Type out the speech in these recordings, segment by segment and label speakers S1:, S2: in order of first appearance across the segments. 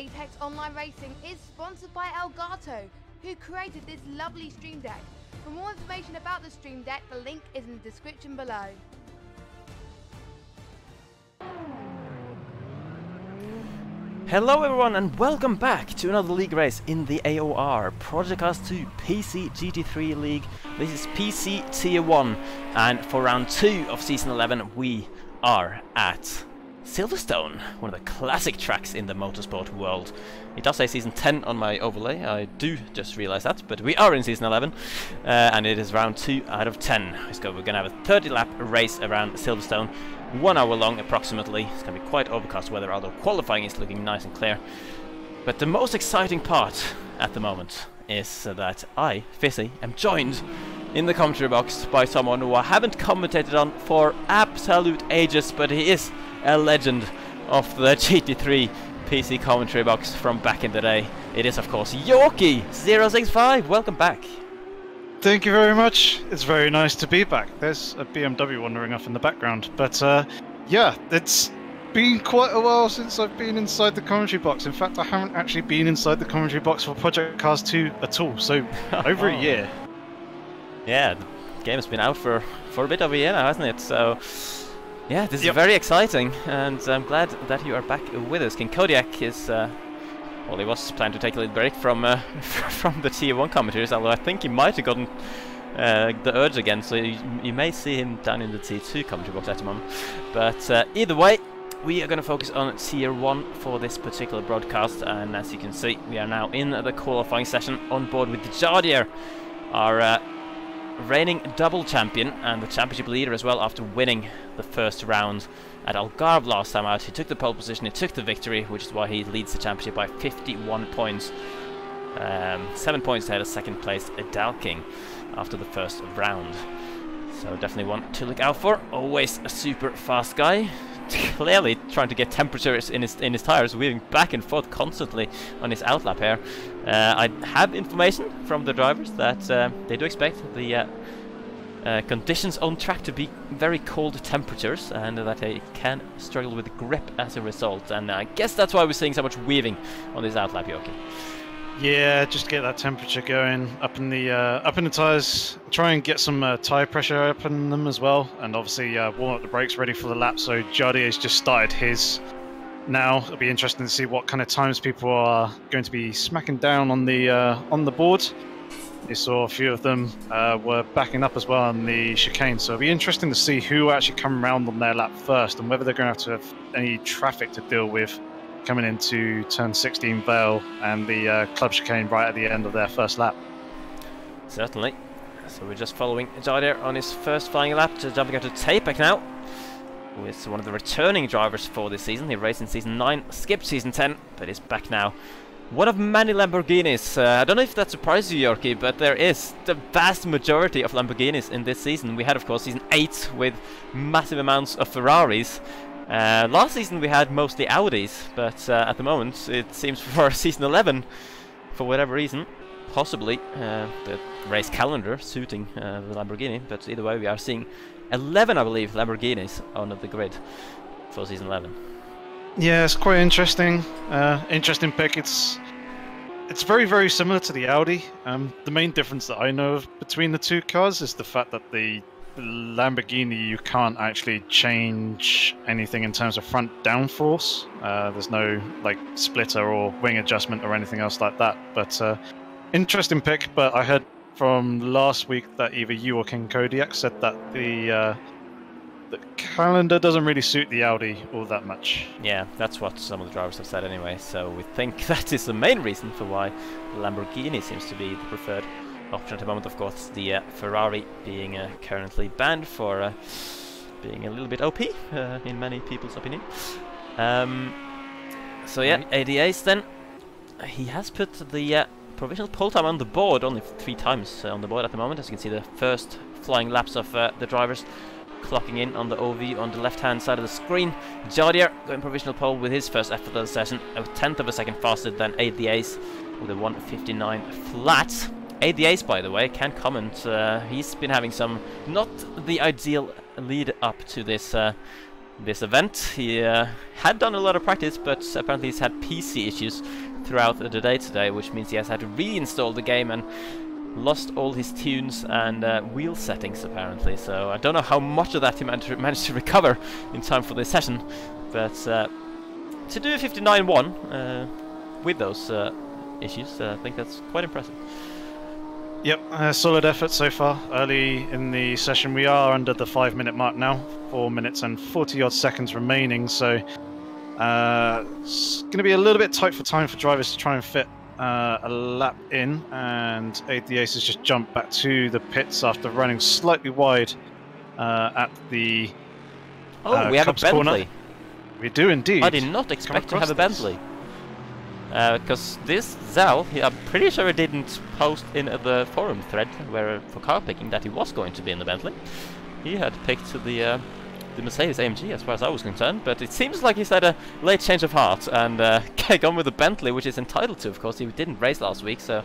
S1: Apex Online Racing is sponsored by Elgato, who created this lovely Stream Deck. For more information about the Stream Deck, the link is in the description below.
S2: Hello everyone and welcome back to another league race in the AOR Project Cars 2 PC GT3 League. This is PC Tier 1 and for round 2 of Season 11 we are at Silverstone, one of the classic tracks in the motorsport world. It does say Season 10 on my overlay, I do just realize that, but we are in Season 11 and it is round 2 out of 10. So we're going to have a 30 lap race around Silverstone. 1 hour long approximately. It's going to be quite overcast weather, although qualifying is looking nice and clear. But the most exciting part at the moment is that I, Fisi, am joined in the commentary box by someone who I haven't commentated on for absolute ages, but he is a legend of the GT3 PC commentary box from back in the day. It is of course Yorkie065. Welcome back.
S3: Thank you very much. It's very nice to be back. There's a BMW wandering off in the background. But yeah, it's been quite a while since I've been inside the commentary box. In fact, I haven't actually been inside the commentary box for Project Cars 2 at all. So over a year. Yeah,
S2: the game has been out for a bit of a year now, hasn't it? So yeah, this is very exciting. And I'm glad that you are back with us. King Kodiak is... well, he was planning to take a little break from from the Tier 1 commentators, although I think he might have gotten the urge again, so you may see him down in the Tier 2 commentary box at the moment. But either way, we are going to focus on Tier 1 for this particular broadcast, and as you can see, we are now in the qualifying session on board with Jadier, our reigning double champion and the championship leader as well after winning the first round at Algarve last time out. He took the pole position, he took the victory, which is why he leads the championship by 51 points. 7 points ahead of second place Dalking after the first round. So definitely one to look out for. Always a super fast guy. Clearly trying to get temperatures in his tires, weaving back and forth constantly on his outlap here. I have information from the drivers that they do expect the conditions on track to be very cold temperatures, and that they can struggle with grip as a result. And I guess that's why we're seeing so much weaving on this outlap, Yorkie.
S3: Yeah, just to get that temperature going up in the tires. Try and get some tire pressure up in them as well, and obviously warm up the brakes ready for the lap. So Jadier's just started his now. It'll be interesting to see what kind of times people are going to be smacking down on the board. You saw a few of them were backing up as well on the chicane, so it'll be interesting to see who actually come around on their lap first and whether they're going to have any traffic to deal with coming into turn 16 Vale and the club chicane right at the end of their first lap.
S2: Certainly. So we're just following Jadier on his first flying lap, just jumping out to Tapek now, who is one of the returning drivers for this season. He raced in Season 9, skipped Season 10, but is back now. One of many Lamborghinis. I don't know if that surprised you, Yorkie, but there is the vast majority of Lamborghinis in this season. We had, of course, Season 8 with massive amounts of Ferraris. Last season we had mostly Audis, but at the moment it seems for Season 11, for whatever reason, possibly the race calendar suiting the Lamborghini, but either way we are seeing 11, I believe, Lamborghinis on the grid for Season 11.
S3: Yeah, it's quite interesting. Interesting pick. It's very, very similar to the Audi. The main difference that I know of between the two cars is the fact that the Lamborghini, you can't actually change anything in terms of front downforce. There's no like splitter or wing adjustment or anything else like that. But interesting pick. But I heard from last week that either you or King Kodiak said that the calendar doesn't really suit the Audi all that much.
S2: Yeah, that's what some of the drivers have said anyway, so we think that is the main reason for why Lamborghini seems to be the preferred option at the moment. Of course, the Ferrari being currently banned for being a little bit OP in many people's opinion. So yeah, ADAs then. He has put the provisional pole time on the board, only 3 times on the board at the moment. As you can see, the first flying laps of the drivers clocking in on the OV on the left-hand side of the screen. Jadier going provisional pole with his first effort of the session, a 1/10 of a second faster than ADAs with a 1:59 flat. ADAs, by the way, can comment. He's been having some not the ideal lead up to this this event. He had done a lot of practice, but apparently he's had PC issues throughout the day today, which means he has had to reinstall the game and lost all his tunes and wheel settings apparently. So I don't know how much of that he managed to recover in time for this session, but to do a 59-1 with those issues, I think that's quite impressive.
S3: Yep, solid effort so far. Early in the session, we are under the 5-minute mark now. 4 minutes and 40-odd seconds remaining, so it's going to be a little bit tight for time for drivers to try and fit a lap in. And the Ace has just jumped back to the pits after running slightly wide at the
S2: we have a Bentley.
S3: Corner. We do indeed.
S2: I did not expect to have a Bentley. Because this Zal, I'm pretty sure he didn't post in the forum thread where for car picking that he was going to be in the Bentley. He had picked the Mercedes AMG as far as I was concerned, but it seems like he's had a late change of heart and gone with the Bentley, which is entitled to, of course. He didn't race last week, so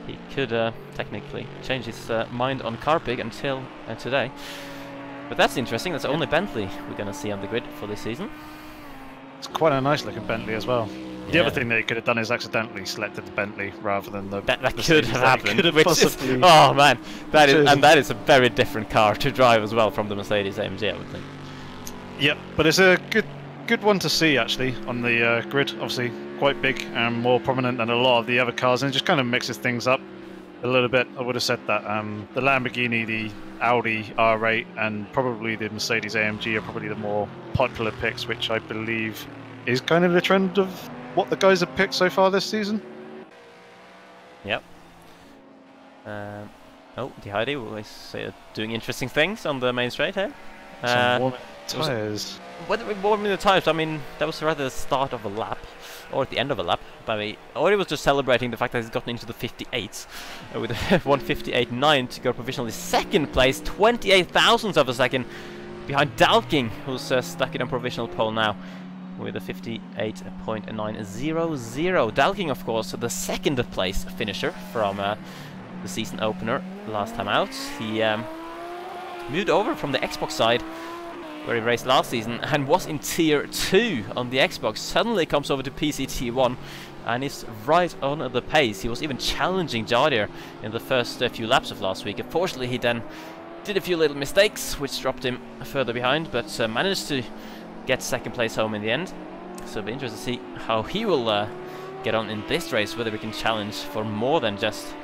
S2: he could technically change his mind on car pick until today. But that's interesting. That's the only Bentley we're going to see on the grid for this season.
S3: It's quite a nice looking Bentley as well. The other thing that he could have done is accidentally selected the Bentley rather than the
S2: that could have happened.
S3: Could have possibly
S2: oh man, that is a very different car to drive as well from the Mercedes AMG, I would think.
S3: Yep, but it's a good one to see actually on the grid. Obviously, quite big and more prominent than a lot of the other cars, and it just kind of mixes things up a little bit. I would have said that the Lamborghini, the Audi R8, and probably the Mercedes AMG are probably the more popular picks, which I believe is kind of the trend of what the guys have picked so far this season. Yep.
S2: Oh, the Heidi was doing interesting things on the main straight here.
S3: Some warming tyres.
S2: Whether we warming the tyres, I mean, that was rather the start of a lap, or at the end of a lap. But he was just celebrating the fact that he's gotten into the 58s with a 1:58.9 to go provisionally second place, 28 thousandths of a second behind Dalking, who's stuck in a provisional pole now with a 58.900. Dalking, of course, the second place finisher from the season opener last time out. He moved over from the Xbox side where he raced last season and was in Tier 2 on the Xbox. Suddenly comes over to PC Tier 1 and is right on the pace. He was even challenging Jardier in the first few laps of last week. Unfortunately, he then did a few little mistakes which dropped him further behind, but managed to get second place home in the end. So it'll be interesting to see how he will get on in this race, whether we can challenge for more than just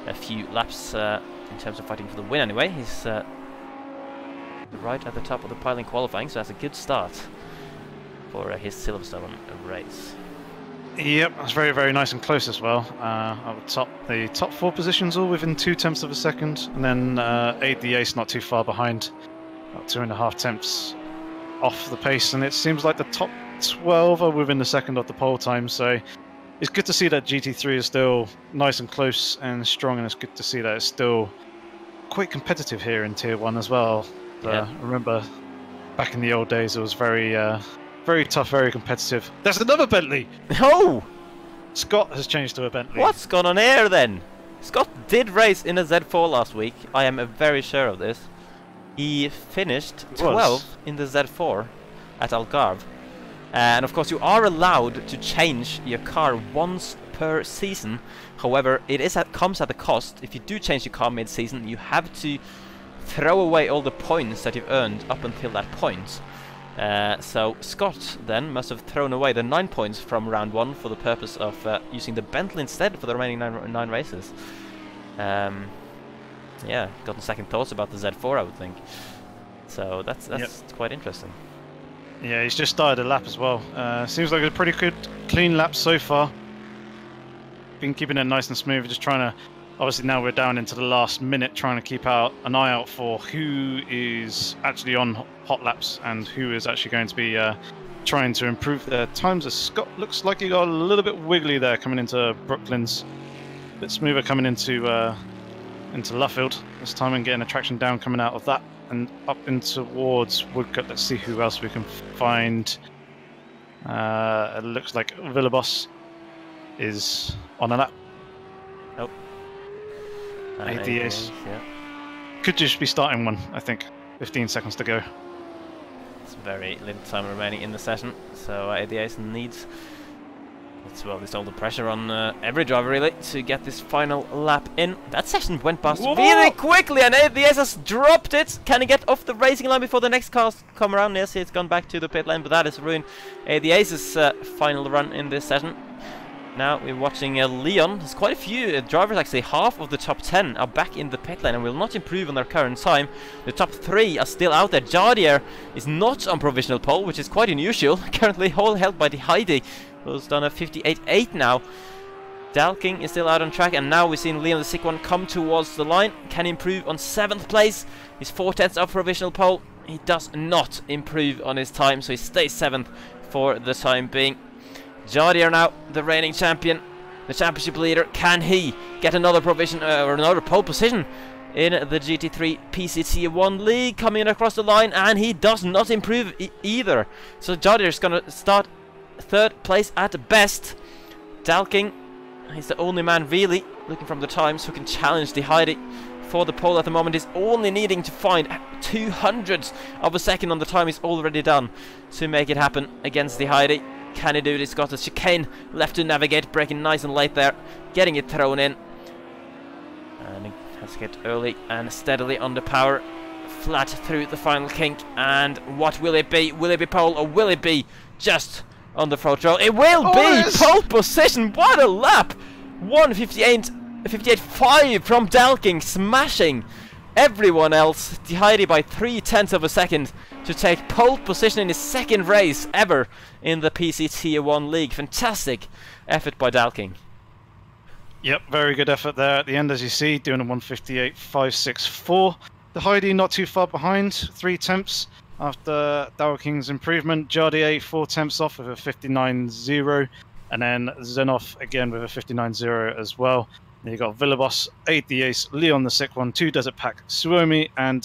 S2: a few laps in terms of fighting for the win anyway. He's right at the top of the pile in qualifying, so that's a good start for his Silverstone race.
S3: Yep, that's very, very nice and close as well. The top 4 positions all within 0.2 of a second, and then the Ace not too far behind, about 2.5 tenths off the pace, and it seems like the top 12 are within a second of the pole time, so it's good to see that GT3 is still nice and close and strong, and it's good to see that it's still quite competitive here in Tier 1 as well. I remember back in the old days it was very very tough, very competitive. There's another Bentley!
S2: Oh!
S3: Scott has changed to a Bentley.
S2: What's gone on here then? Scott did race in a Z4 last week, I am very sure of this. He finished 12th in the Z4 at Algarve. And of course you are allowed to change your car once per season. However, comes at a cost. If you do change your car mid-season, you have to throw away all the points that you've earned up until that point. So Scott then must have thrown away the 9 points from round 1 for the purpose of using the Bentley instead for the remaining 9 races. Yeah, gotten second thoughts about the Z4, I would think. So that's quite interesting.
S3: Yeah, he's just started a lap as well. Seems like a pretty good, clean lap so far. Been keeping it nice and smooth, just trying to... Obviously now we're down into the last minute, trying to keep an eye out for who is actually on hot laps and who is actually going to be trying to improve their times. As Scott looks like he got a little bit wiggly there coming into Brooklands. A bit smoother coming into Luffield this time and getting the traction down coming out of that and up in towards Woodcut. Let's see who else we can find. It looks like Villabos is on a lap.
S2: Nope.
S3: ADS. Could just be starting one, I think. 15 seconds to go.
S2: There's very little time remaining in the session, so ADAs needs, well, there's all the pressure on every driver really to get this final lap in. That session went past really quickly, and ADAs has dropped it. Can he get off the racing line before the next cars come around? Yes, it's gone back to the pit lane, but that has ruined ADAs' final run in this session. Now we're watching Leon. There's quite a few drivers, actually half of the top 10 are back in the pit lane and will not improve on their current time. The top 3 are still out there. Jardier is not on provisional pole, which is quite unusual. Currently all held by the Heidi, who's done a 58.8 now. Dalking is still out on track, and now we've seen Leon the sick one come towards the line. Can he improve on 7th place? He's 4/10 off provisional pole. He does not improve on his time, so he stays 7th for the time being. Jardier now, the reigning champion, the championship leader. Can he get another provision or another pole position in the GT3 PC 1 league? Coming in across the line, and he does not improve either. So Jardier is going to start 3rd place at best. Dalking, he's the only man really looking from the times who can challenge the Heidi for the pole at the moment. Is only needing to find 200ths of a second on the time he's already done to make it happen against the Heidi. Can he do this? Got a chicane left to navigate, braking nice and late there, getting it thrown in. And he has to get early and steadily under power, flat through the final kink. And what will it be? Will it be pole, or will it be just on the front row? It will be pole position. What a lap! 1:58.5 from Dalking, smashing everyone else. The Heidi by 3/10 of a second to take pole position in his 2nd race ever in the PC Tier 1 League. Fantastic effort by Dalking.
S3: Yep, very good effort there at the end, as you see, doing a 1:58.564. The Heidi not too far behind, 3/10 after Dalking's improvement. Jardier 4/10 off with a 59.0, and then Zenov again with a 59.0 as well. Then you got Villabos, Aid the Ace, Leon the sick one, 2 Desert Pack, Suomi and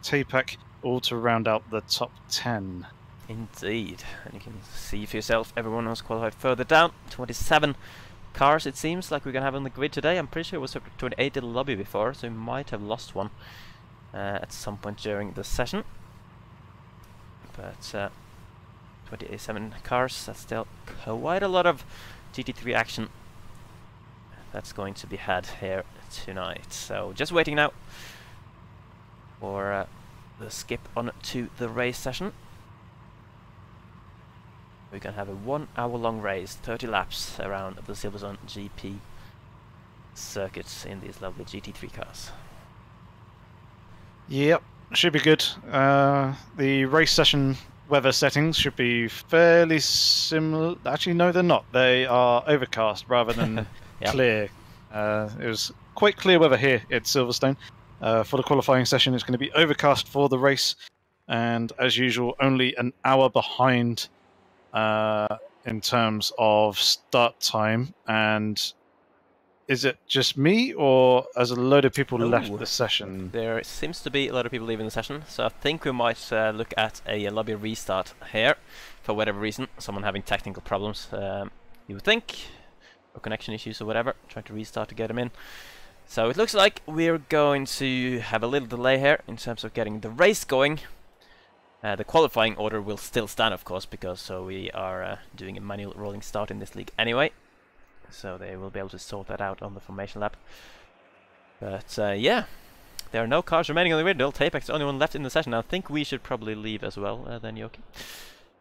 S3: Tapak, all to round out the top 10.
S2: Indeed, and you can see for yourself everyone else qualified further down. 27 cars it seems like we're gonna have on the grid today. I'm pretty sure it was 28 in the lobby before, so we might have lost one at some point during the session. But 27 cars, that's still quite a lot of GT3 action that's going to be had here tonight. So just waiting now for the skip on to the race session. We're going to have a 1 hour long race, 30 laps around the Silverstone GP circuits in these lovely GT3 cars.
S3: Yep, should be good. The race session weather settings should be fairly similar. Actually, no, they're not. They are overcast rather than yep. Clear. It was quite clear weather here at Silverstone. For the qualifying session, it's going to be overcast for the race, and as usual, only an hour behind in terms of start time. And is it just me, or has a load of people left the session? There
S2: seems to be a lot of people leaving the session, so I think we might look at a lobby restart here. For whatever reason, someone having technical problems, you would think, or connection issues or whatever, trying to restart to get them in. So it looks like we're going to have a little delay here in terms of getting the race going. The qualifying order will still stand, of course, because we are doing a manual rolling start in this league anyway. So they will be able to sort that out on the formation lap. But yeah, there are no cars remaining on the grid. Tapek's the only one left in the session. I think we should probably leave as well, then Joki.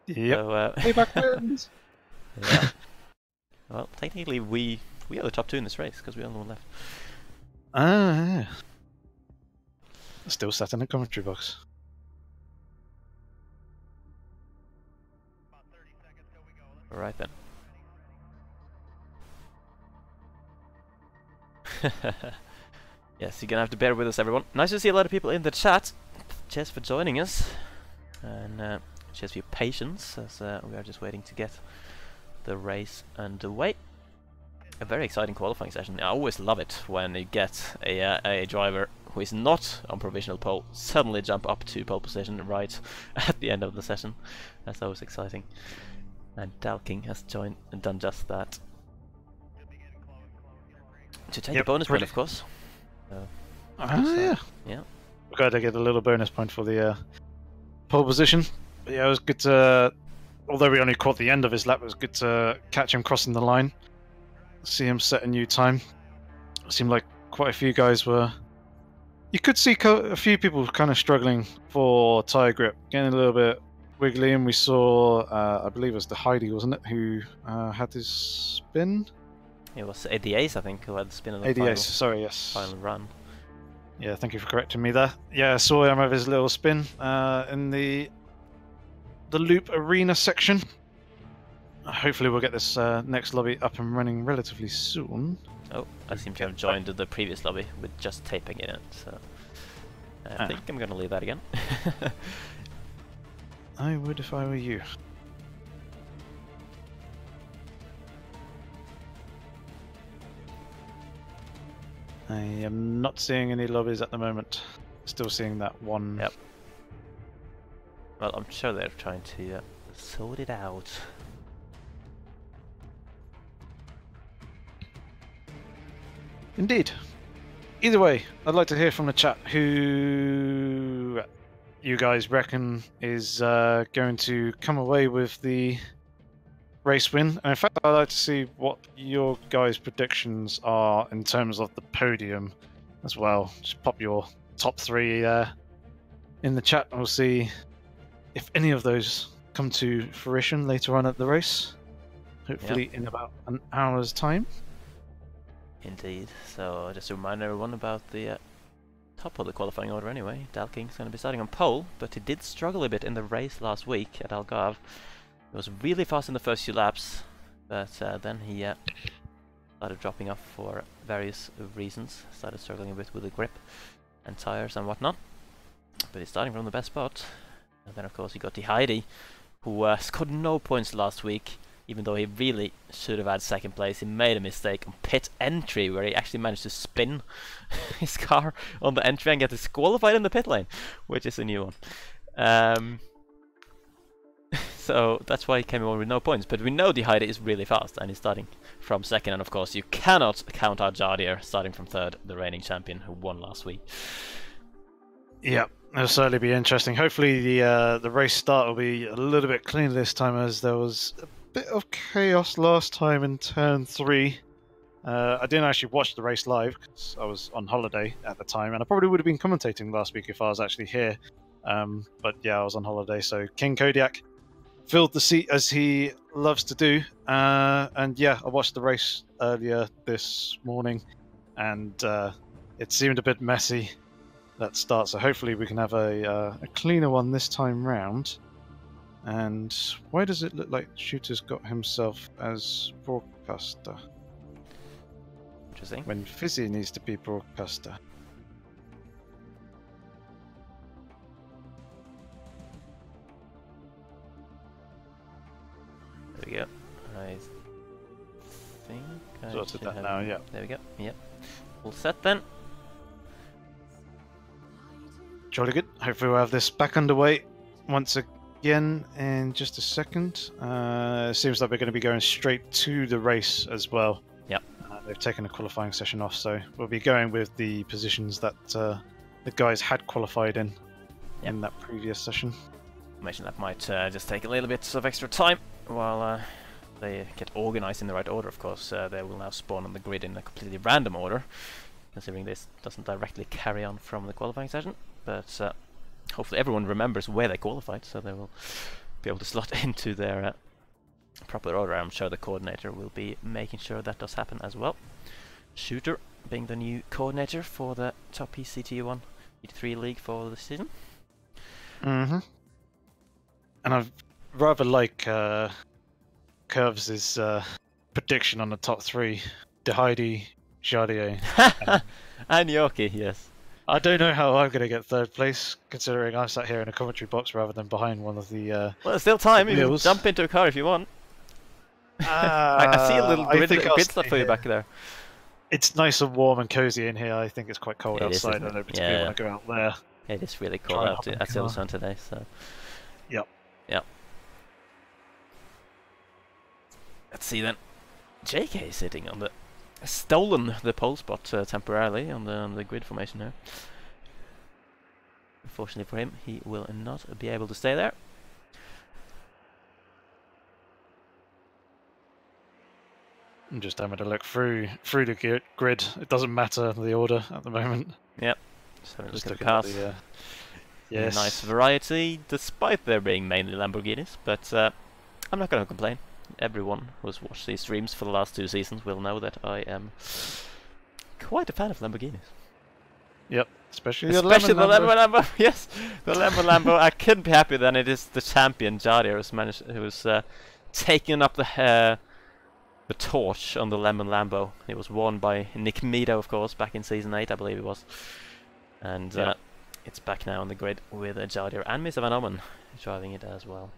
S3: Yep.
S2: So,
S3: Payback wins.
S2: Yeah. Well, technically we are the top 2 in this race because we're the only one left.
S3: Ah, yeah. Still sat in the commentary box.
S2: Alright then. Yes, you're gonna have to bear with us, everyone. Nice to see a lot of people in the chat. Cheers for joining us, and cheers for your patience as we are just waiting to get the race underway. A very exciting qualifying session. I always love it when you get a driver who is not on provisional pole suddenly jump up to pole position right at the end of the session. That's always exciting. And Dalking has joined and done just that. To take a bonus point, of course.
S3: Yeah.
S2: Yeah.
S3: We're going to get a little bonus point for the pole position. But yeah, it was good to, although we only caught the end of his lap, it was good to catch him crossing the line, see him set a new time. It seemed like quite a few guys were. You could see a few people kind of struggling for tyre grip, getting a little bit wiggly, and we saw, I believe it was the Heidi, wasn't it, who had his spin?
S2: It was ADAs, I think, who had the spin of the
S3: ADAs, sorry, yes.
S2: final run.
S3: Yeah, thank you for correcting me there. Yeah, I saw him have his little spin in the loop arena section. Hopefully we'll get this next lobby up and running relatively soon.
S2: Oh, I seem to have joined the previous lobby with just taping in it, so I think I'm going to leave that again.
S3: I would if I were you. I am not seeing any lobbies at the moment. Still seeing that one.
S2: Yep. Well, I'm sure they're trying to sort it out.
S3: Indeed. Either way, I'd like to hear from the chat who you guys reckon is going to come away with the race win. And in fact, I'd like to see what your guys' predictions are in terms of the podium as well. Just pop your top 3 in the chat, and we'll see if any of those come to fruition later on at the race. Hopefully in about an hour's time.
S2: Indeed. So just to remind everyone about the top of the qualifying order anyway. Dalking's going to be starting on pole, but he did struggle a bit in the race last week at Algarve. He was really fast in the first few laps, but then he started dropping off for various reasons. Started struggling a bit with the grip and tires and whatnot. But he's starting from the best spot. And then of course he got the Heidi, who scored no points last week. Even though he really should have had second place, he made a mistake on pit entry where he actually managed to spin his car on the entry and get disqualified in the pit lane, which is a new one. So that's why he came away with no points. But we know the Heidi is really fast and he's starting from second. And of course, you cannot count out Jardier starting from third, the reigning champion who won last week. Yeah.
S3: It'll certainly be interesting. Hopefully the race start will be a little bit cleaner this time, as there was a bit of chaos last time in turn 3. I didn't actually watch the race live because I was on holiday at the time, and I probably would have been commentating last week if I was actually here. But yeah, I was on holiday, so King Kodiak filled the seat as he loves to do. And yeah, I watched the race earlier this morning, and it seemed a bit messy, that start, so hopefully we can have a cleaner one this time round. And why does it look like Shooter's got himself as broadcaster?
S2: Interesting.
S3: When Fisi needs to be broadcaster.
S2: There we go. I think I
S3: Sorted
S2: should
S3: that
S2: have...
S3: now, yeah.
S2: There we go. Yep. All set then.
S3: Jolly good. Hopefully we'll have this back underway once again in just a second. It seems like we're going to be going straight to the race as well.
S2: Yep.
S3: They've taken a qualifying session off, so we'll be going with the positions that the guys had qualified in that previous session. Information
S2: that might just take a little bit of extra time while they get organized in the right order. Of course, they will now spawn on the grid in a completely random order, considering this doesn't directly carry on from the qualifying session. But hopefully everyone remembers where they qualified, so they will be able to slot into their proper order. I'm sure the coordinator will be making sure that does happen as well. Shooter being the new coordinator for the top PCT1 GT3 league for the season.
S3: Mm-hmm. And I rather like Curves' prediction on the top 3. Deheidi, Jardier,
S2: and Yoki, yes.
S3: I don't know how I'm going to get third place, considering I'm sat here in a commentary box rather than behind one of the
S2: well, there's still time. You can jump into a car if you want. I see a little grid slot for you back there.
S3: It's nice and warm and cozy in here. I think it's quite cold outside. I don't particularly want to go out there.
S2: It is really cold out at Silverstone today. So.
S3: Yep.
S2: Yep. Let's see then. JK is sitting on the... stolen the pole spot temporarily on the grid formation here. Unfortunately for him, he will not be able to stay there.
S3: I'm just having a look through the grid. It doesn't matter the order at the moment.
S2: Yep. So look
S3: Just
S2: at the
S3: looking at
S2: cars.
S3: the, yes.
S2: Nice variety, despite there being mainly Lamborghinis. But I'm not going to complain. Everyone who's watched these streams for the last 2 seasons will know that I am quite a fan of Lamborghinis.
S3: Yep, especially
S2: the
S3: Lemon
S2: Lambo. Yes, the Lambo. I couldn't be happier than it is the champion Jadir who's taking up the torch on the Lemon Lambo. It was won by Nick Meadow, of course, back in season 8, I believe it was. And it's back now on the grid with Jadir and Mr. Van Ommen driving it as well.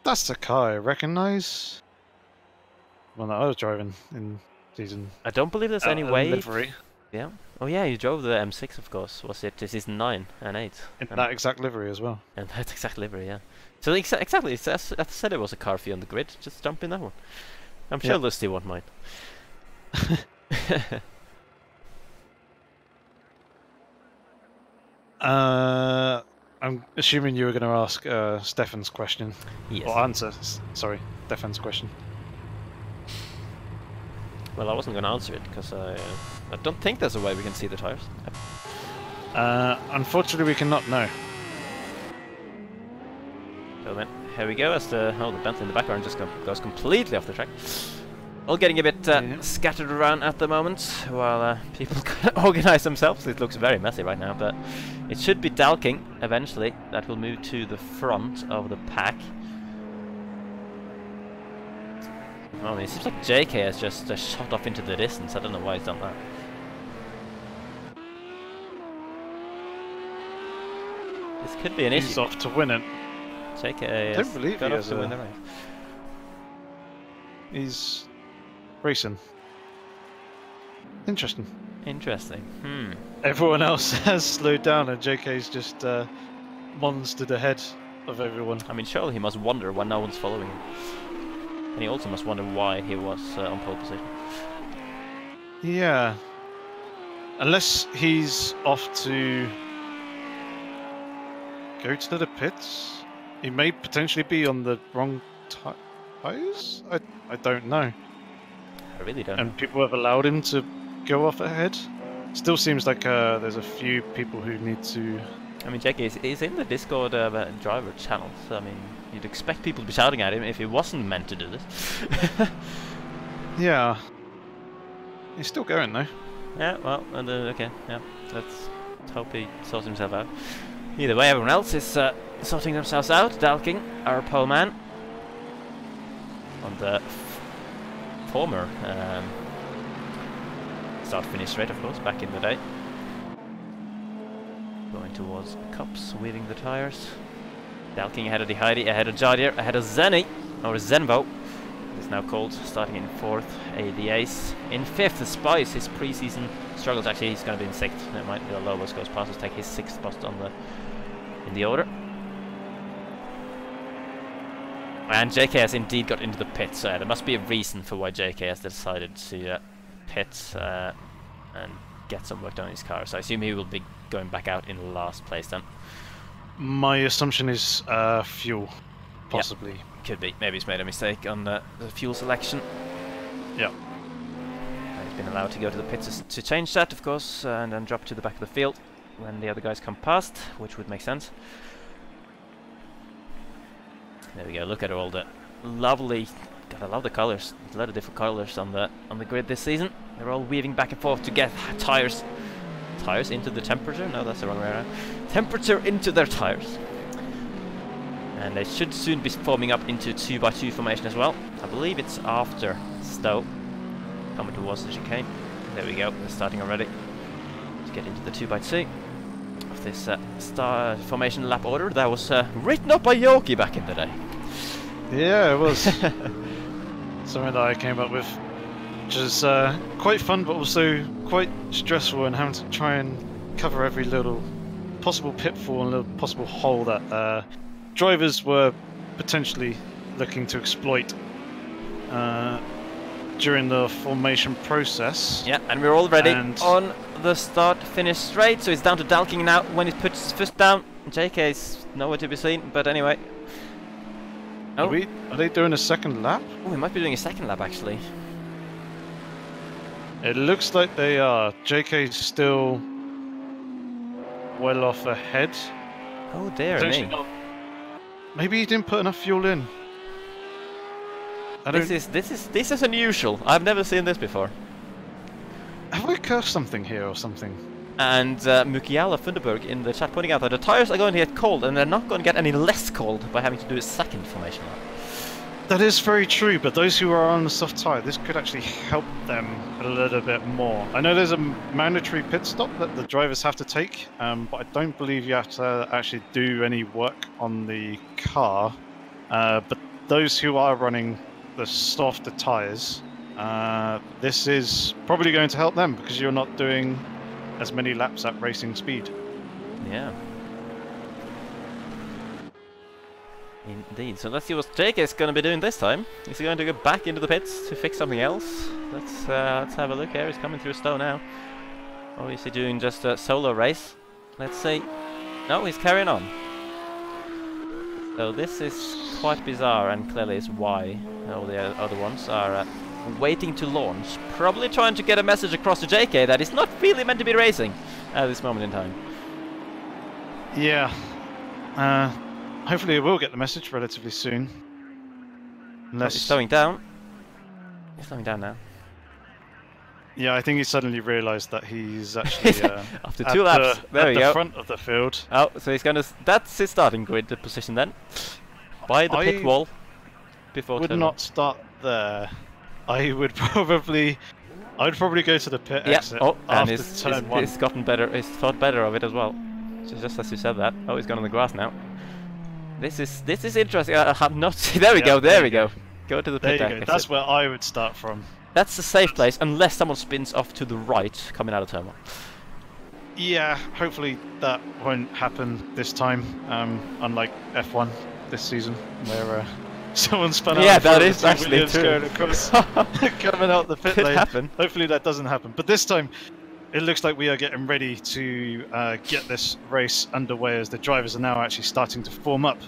S3: That's the car I recognise. One that I was driving in season.
S2: I don't believe there's any way.
S3: Livery.
S2: Yeah. Oh yeah, you drove the M6, of course. Was it season 9 and 8?
S3: In that exact livery as well.
S2: And that exact livery, yeah. So exactly, I said it was a car for you on the grid. Just jump in that one. I'm sure Lusty won't mind.
S3: I'm assuming you were going to ask Stefan's question.
S2: Yes.
S3: Or answer, sorry, Stefan's question.
S2: Well, I wasn't going to answer it because I don't think there's a way we can see the tires.
S3: Unfortunately, we cannot know.
S2: So then, here we go as the Bentley in the background just goes completely off the track. All getting a bit scattered around at the moment while people organize themselves. It looks very messy right now, but it should be Dalking eventually that will move to the front of the pack. Well, it seems like JK has just shot off into the distance. I don't know why he's done that. This could be an issue.
S3: He's off to win it.
S2: JK
S3: I don't believe
S2: got
S3: he
S2: off
S3: has
S2: to win the race.
S3: He's racing. Interesting.
S2: Interesting.
S3: Everyone else has slowed down and JK's just monstered ahead of everyone.
S2: I mean, surely he must wonder why no one's following him. And he also must wonder why he was on pole position.
S3: Yeah. Unless he's off to go to the pits. He may potentially be on the wrong tires? I don't know.
S2: I really don't.
S3: And people have allowed him to go off ahead. Still seems like there's a few people who need to...
S2: I mean, JK is in the Discord driver channel, so I mean, you'd expect people to be shouting at him if he wasn't meant to do this.
S3: Yeah. He's still going though.
S2: Yeah, well, okay, yeah. Let's hope he sorts himself out. Either way, everyone else is sorting themselves out. Dalking, our pole man, on the former start-finish straight, of course, back in the day. Going towards Cups, weaving the tyres. Dalking ahead of the Heidi, ahead of Jadir, ahead of Zeni, or Zenvo. It's now called, starting in 4th, the Ace. In 5th, the Spice, his pre-season struggles. Actually, he's going to be in 6th. It might be a Lobos goes past us, take his 6th spot in the order. And JK has indeed got into the pits. There must be a reason for why JK has decided to pit and get some work done on his car. So I assume he will be going back out in last place then. My
S3: assumption is fuel, possibly.
S2: Yep. Could be. Maybe he's made a mistake on the fuel selection.
S3: Yeah.
S2: He's been allowed to go to the pits to change that, of course, and then drop to the back of the field when the other guys come past, which would make sense. There we go. Look at all the lovely. God, I love the colours. There's a lot of different colours on the grid this season. They're all weaving back and forth to get tires into the temperature. No, that's the wrong way around. Temperature into their tires. And they should soon be forming up into 2x2 formation as well. I believe it's after Stowe, coming towards the chicane. There we go. They're starting already to get into the 2x2 of this star formation lap order that was written up by Yoki back in the day.
S3: Yeah, it was. Something that I came up with, which is quite fun, but also quite stressful, and having to try and cover every little possible pitfall and little possible hole that drivers were potentially looking to exploit during the formation process.
S2: Yeah, and we're already on the start-finish straight, so it's down to Dalking now. When he puts his foot down, JK's nowhere to be seen, but anyway.
S3: Oh. Are they doing a second lap?
S2: Oh, we might be doing a second lap, actually.
S3: It looks like they are. JK's still well off ahead.
S2: Oh dear me.
S3: Maybe he didn't put enough fuel in.
S2: This is unusual. I've never seen this before.
S3: Have I cursed something here or something?
S2: And Mukiala Funderberg in the chat pointing out that the tires are going to get cold, and they're not going to get any less cold by having to do a second formation lap.
S3: That is very true, but those who are on the soft tyre, this could actually help them a little bit more. I know there's a mandatory pit stop that the drivers have to take, but I don't believe you have to actually do any work on the car. But those who are running the softer tyres, this is probably going to help them because you're not doing as many laps at racing speed.
S2: Yeah. Indeed. So let's see what Jake is going to be doing this time. Is he going to go back into the pits to fix something else? Let's have a look here. He's coming through Stowe now. Or is he doing just a solo race? Let's see. No, he's carrying on. So this is quite bizarre, and clearly is why all the other ones are waiting to launch. Probably trying to get a message across to JK that he's not really meant to be racing at this moment in time.
S3: Yeah. Hopefully we'll get the message relatively soon.
S2: Unless he's slowing down. He's slowing down now.
S3: Yeah, I think he suddenly realised that he's actually
S2: after 2 laps. There we go.
S3: At the front of the field.
S2: Oh, so he's going to. That's his starting grid position then. By the pit wall. Before
S3: would not start there. I would probably. I'd probably go to the pit exit.
S2: Oh, and
S3: after turn 1.
S2: He's gotten better. He's thought better of it as well. So just as you said that. Oh, he's gone on the grass now. This is interesting. I have not. There we go. There we go. Go to the pit exit.
S3: That's where I would start from.
S2: That's a safe place, unless someone spins off to the right, coming out of turn 1.
S3: Yeah, hopefully that won't happen this time. Unlike F1 this season, where someone spun out.
S2: Yeah, that is actually true.
S3: Coming out the pit lane.
S2: Happen.
S3: Hopefully that doesn't happen. But this time, it looks like we are getting ready to get this race underway, as the drivers are now actually starting to form up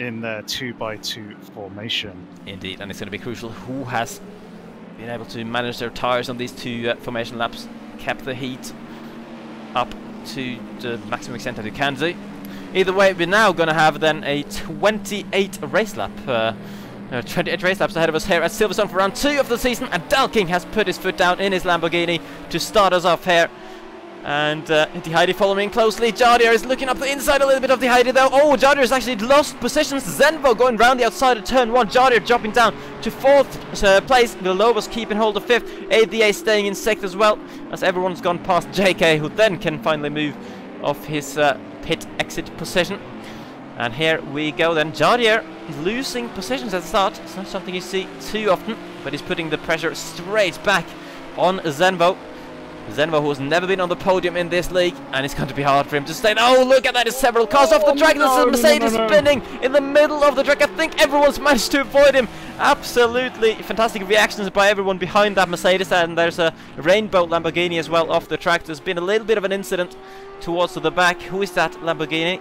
S3: in their 2x2 formation.
S2: Indeed, and it's going to be crucial who has been able to manage their tyres on these 2 formation laps, kept the heat up to the maximum extent that you can do. Either way, we're now going to have then a 28 race lap. 28 race laps ahead of us here at Silverstone for round 2 of the season, and Dalking has put his foot down in his Lamborghini to start us off here. And Heidi following closely. Jardier is looking up the inside a little bit of Heidi though. Oh, Jardier has actually lost positions. Zenvo going round the outside of turn 1. Jardier dropping down to 4th place. Villalobos keeping hold of 5th. ADA staying in 6th as well, as everyone's gone past JK, who then can finally move off his pit exit position. And here we go then. Jardier losing positions at the start. It's not something you see too often, but he's putting the pressure straight back on Zenvo. Zenvo, who has never been on the podium in this league, and it's going to be hard for him to stay. Oh, look at that! There's several cars off the track. This is Mercedes spinning in the middle of the track. I think everyone's managed to avoid him. Absolutely fantastic reactions by everyone behind that Mercedes, and there's a rainbow Lamborghini as well off the track. There's been a little bit of an incident towards the back. Who is that Lamborghini?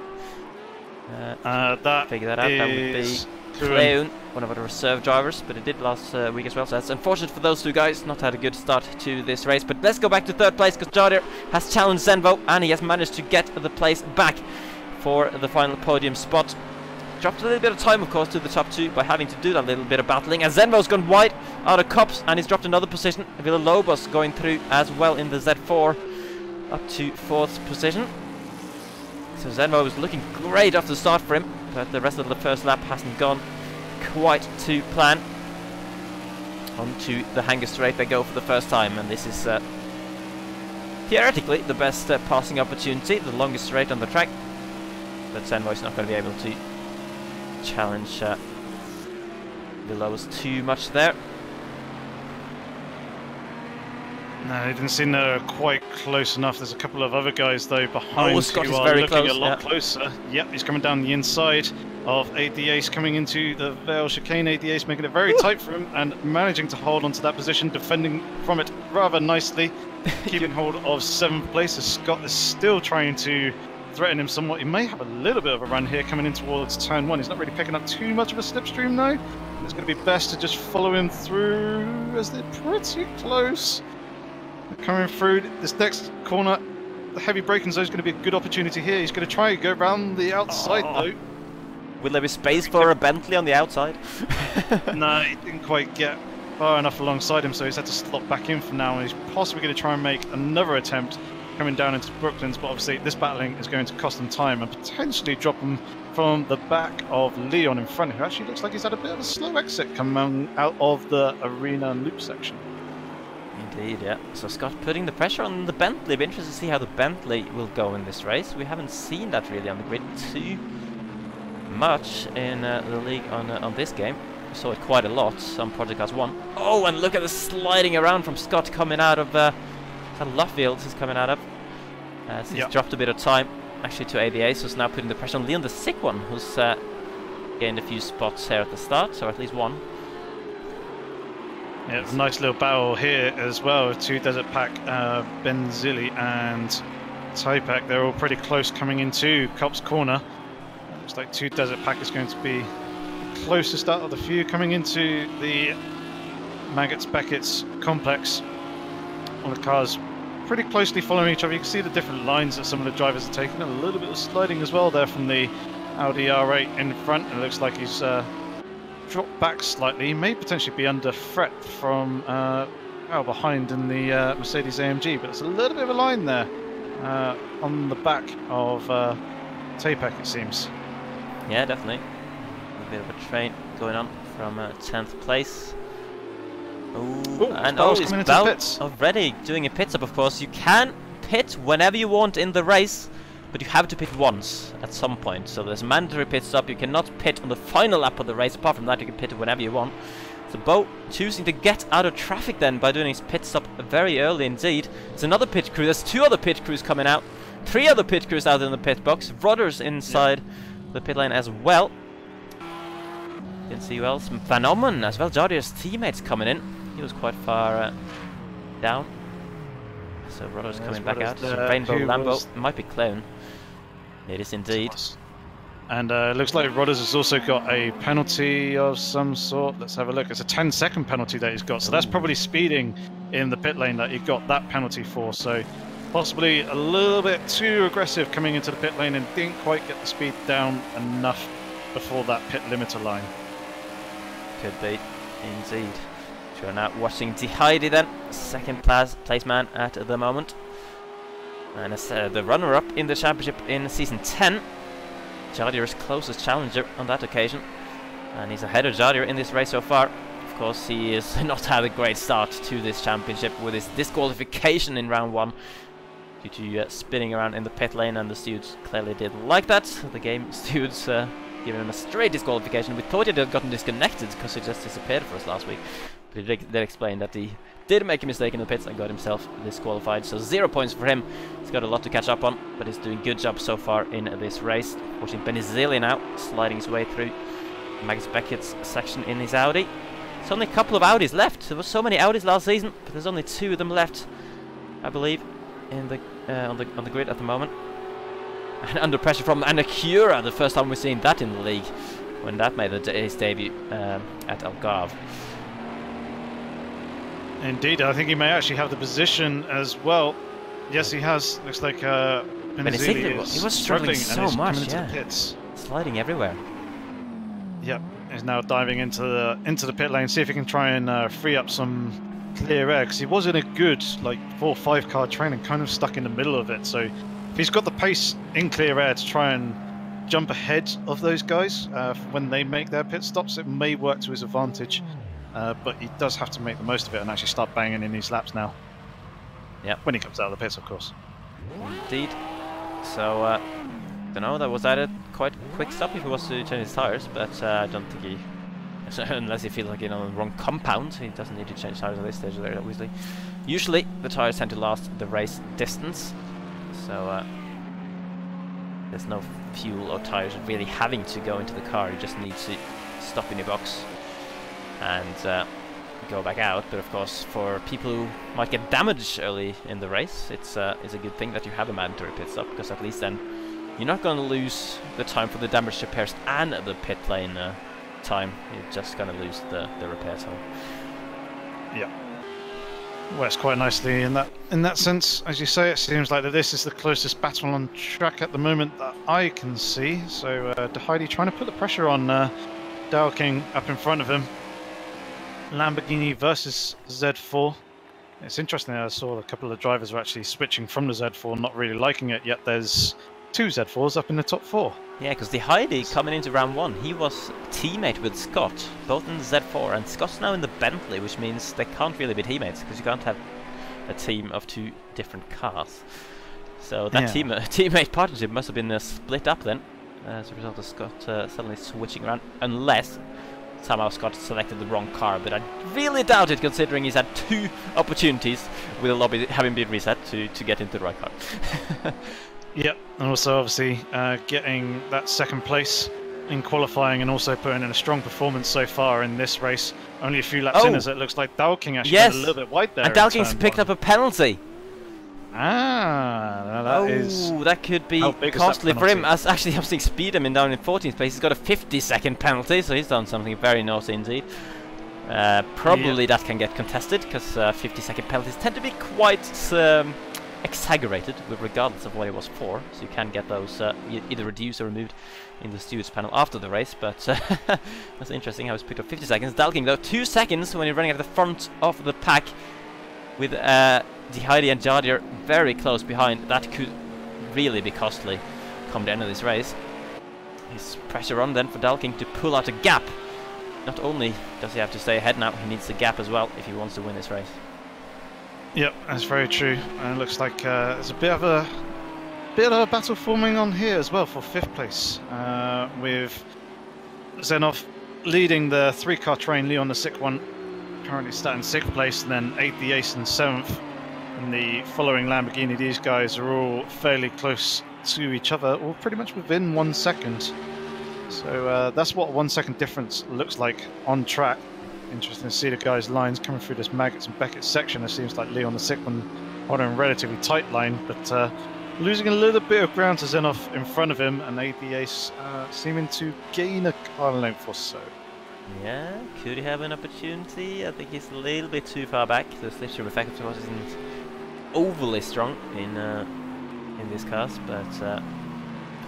S2: Figure that out. That would be Cleon, one of our reserve drivers, but it did last week as well, so that's unfortunate for those 2 guys. Not had a good start to this race, but let's go back to 3rd place, because Jardier has challenged Zenvo, and he has managed to get the place back for the final podium spot. Dropped a little bit of time, of course, to the top 2 by having to do that little bit of battling, and Zenvo's gone wide out of cups, and he's dropped another position. Villalobos going through as well in the Z4, up to 4th position. So Zenvo was looking great off the start for him, but the rest of the first lap hasn't gone quite to plan. Onto the hanger straight they go for the first time, and this is theoretically the best passing opportunity, the longest straight on the track. But Zenvo's not going to be able to challenge Villalobos too much there.
S3: No, he didn't seem quite close enough. There's a couple of other guys though behind
S2: Scott
S3: who
S2: is
S3: are
S2: very
S3: looking
S2: close,
S3: a lot closer. Yep, he's coming down the inside of ADA's coming into the Vale chicane. ADA's making it very tight for him and managing to hold onto that position, defending from it rather nicely, keeping hold of 7th place as Scott is still trying to threaten him somewhat. He may have a little bit of a run here coming in towards turn 1. He's not really picking up too much of a slipstream though. It's going to be best to just follow him through as they're pretty close. Coming through this next corner, the heavy braking zone is going to be a good opportunity here. He's going to try and go around the outside though.
S2: Will there be space for a Bentley on the outside?
S3: No, he didn't quite get far enough alongside him, so he's had to slot back in for now, and he's possibly going to try and make another attempt coming down into Brooklands, but obviously this battling is going to cost him time and potentially drop him from the back of Leon in front, who actually looks like he's had a bit of a slow exit coming out of the arena loop section.
S2: Indeed, yeah. So Scott putting the pressure on the Bentley. Be interested to see how the Bentley will go in this race. We haven't seen that really on the grid too much in the league on this game. We saw it quite a lot on Project Cars 1. Oh, and look at the sliding around from Scott coming out of Luffield is coming out of. So he's dropped a bit of time actually to ABA, so it's now putting the pressure on Leon, the sick one, who's gained a few spots here at the start, or at least one.
S3: Yeah, it's a nice little battle here as well. Two Desert Pack, Benzili and Typack. They're all pretty close coming into Cop's corner. Looks like Two Desert Pack is going to be the closest out of the few coming into the Maggots Beckett's complex. All the cars pretty closely following each other. You can see the different lines that some of the drivers are taking. A little bit of sliding as well there from the Audi R8 in front. It looks like he's dropped back slightly. He may potentially be under threat from behind in the Mercedes AMG, but it's a little bit of a line there on the back of Tapek, it seems.
S2: Yeah, definitely. A bit of a train going on from 10th place. Ooh, and he's about already doing a pit stop, of course. You can pit whenever you want in the race, but you have to pit once at some point. So there's a mandatory pit stop. You cannot pit on the final lap of the race. Apart from that, you can pit whenever you want. So Bo choosing to get out of traffic then by doing his pit stop very early indeed. It's another pit crew. There's two other pit crews coming out. Three other pit crews out in the pit box. Rodders inside the pit lane as well. Didn't see who else. Van Ommen as well. Jardier's teammates coming in. He was quite far down. So Rodders coming back out. So Rainbow Lambo might be Clone. It is indeed.
S3: And it looks like Rodders has also got a penalty of some sort. Let's have a look. It's a 10-second penalty that he's got. So that's probably speeding in the pit lane that he got that penalty for. So possibly a little bit too aggressive coming into the pit lane and didn't quite get the speed down enough before that pit limiter line.
S2: Could be, indeed. We're now watching Heidi then, second place man at the moment. And as the runner-up in the championship in season 10. Jadier's closest challenger on that occasion. And he's ahead of Jadier in this race so far. Of course, he has not had a great start to this championship with his disqualification in round 1 due to spinning around in the pit lane, and the stewards clearly didn't like that. The game stewards giving him a straight disqualification. We thought he had gotten disconnected because he just disappeared for us last week. But he did explain that he did make a mistake in the pits and got himself disqualified. So 0 points for him. He's got a lot to catch up on, but he's doing a good job so far in this race. Watching Benizili now sliding his way through Max Beckett's section in his Audi. There's only a couple of Audis left. There were so many Audis last season, but there's only 2 of them left, I believe, in the on the grid at the moment. And under pressure from Anacura, the first time we've seen that in the league, when that made his debut at Algarve.
S3: Indeed, I think he may actually have the position as well. Yes, he has. Looks like Benizili
S2: he was struggling so much,
S3: the pits.
S2: Sliding everywhere.
S3: Yep, he's now diving into the pit lane, see if he can try and free up some clear air, because he was in a good 4 or 5 car train and kind of stuck in the middle of it. So if he's got the pace in clear air to try and jump ahead of those guys when they make their pit stops, it may work to his advantage. But he does have to make the most of it and actually start banging in these laps now.
S2: Yeah,
S3: when he comes out of the pits, of course.
S2: Indeed. So, don't know, that was either quite a quick stop if he was to change his tires, but I don't think he, unless he feels like on the wrong compound, he doesn't need to change tires at this stage there, obviously. Usually, the tires tend to last the race distance, so there's no fuel or tires really having to go into the car. You just need to stop in your box and go back out. But of course, for people who might get damaged early in the race, it's a good thing that you have a mandatory pit stop, because at least then you're not going to lose the time for the damage repairs and the pit lane time. You're just going to lose the repair time.
S3: Yeah. Works quite nicely in that sense. As you say, it seems like that this is the closest battle on track at the moment that I can see. So Heidi trying to put the pressure on Dalking up in front of him. Lamborghini versus Z4. It's interesting, I saw a couple of drivers were actually switching from the Z4, not really liking it, yet there's 2 Z4s up in the top 4.
S2: Yeah, because the Heidi coming into round 1, he was teammate with Scott, both in the Z4, and Scott's now in the Bentley, which means they can't really be teammates, because you can't have a team of 2 different cars. So that teammate partnership must have been split up then, as a result of Scott suddenly switching around, unless somehow Scott selected the wrong car, but I really doubt it, considering he's had 2 opportunities with the lobby having been reset to get into the right car.
S3: Yep, and also obviously getting that 2nd place in qualifying and also putting in a strong performance so far in this race. Only a few laps in, as it looks like Dalking actually got a little bit wide there.
S2: And Dalking's picked up a penalty. That could be costly for him. As actually, I was seeing Speedham down in 14th place. He's got a 50-second penalty, so he's done something very naughty indeed. Probably that can get contested, because 50-second penalties tend to be quite exaggerated, regardless of what it was for. So you can get those either reduced or removed in the stewards panel after the race. But that's interesting how it's picked up 50 seconds. Dalking though 2 seconds when you're running at the front of the pack, with Heidi and Jadier very close behind. That could really be costly come the end of this race. There's pressure on then for Dalking to pull out a gap. Not only does he have to stay ahead now, he needs the gap as well if he wants to win this race.
S3: Yep, that's very true. And it looks like there's a bit of a battle forming on here as well for 5th place, with Zenov leading the 3-car train. Leon the 6th one currently starting 6th place, and then 8th the Ace and 7th. And the following Lamborghini, these guys are all fairly close to each other, or pretty much within 1 second. So that's what a 1 second difference looks like on track. Interesting to see the guys' lines coming through this Maggots and Beckett section. It seems like Leon the 6th one holding a relatively tight line, but losing a little bit of ground to Zenov in front of him, and 8th the Ace seeming to gain a car length or so.
S2: Yeah, could he have an opportunity? I think he's a little bit too far back. The slipstream effect of course isn't overly strong in these cars, but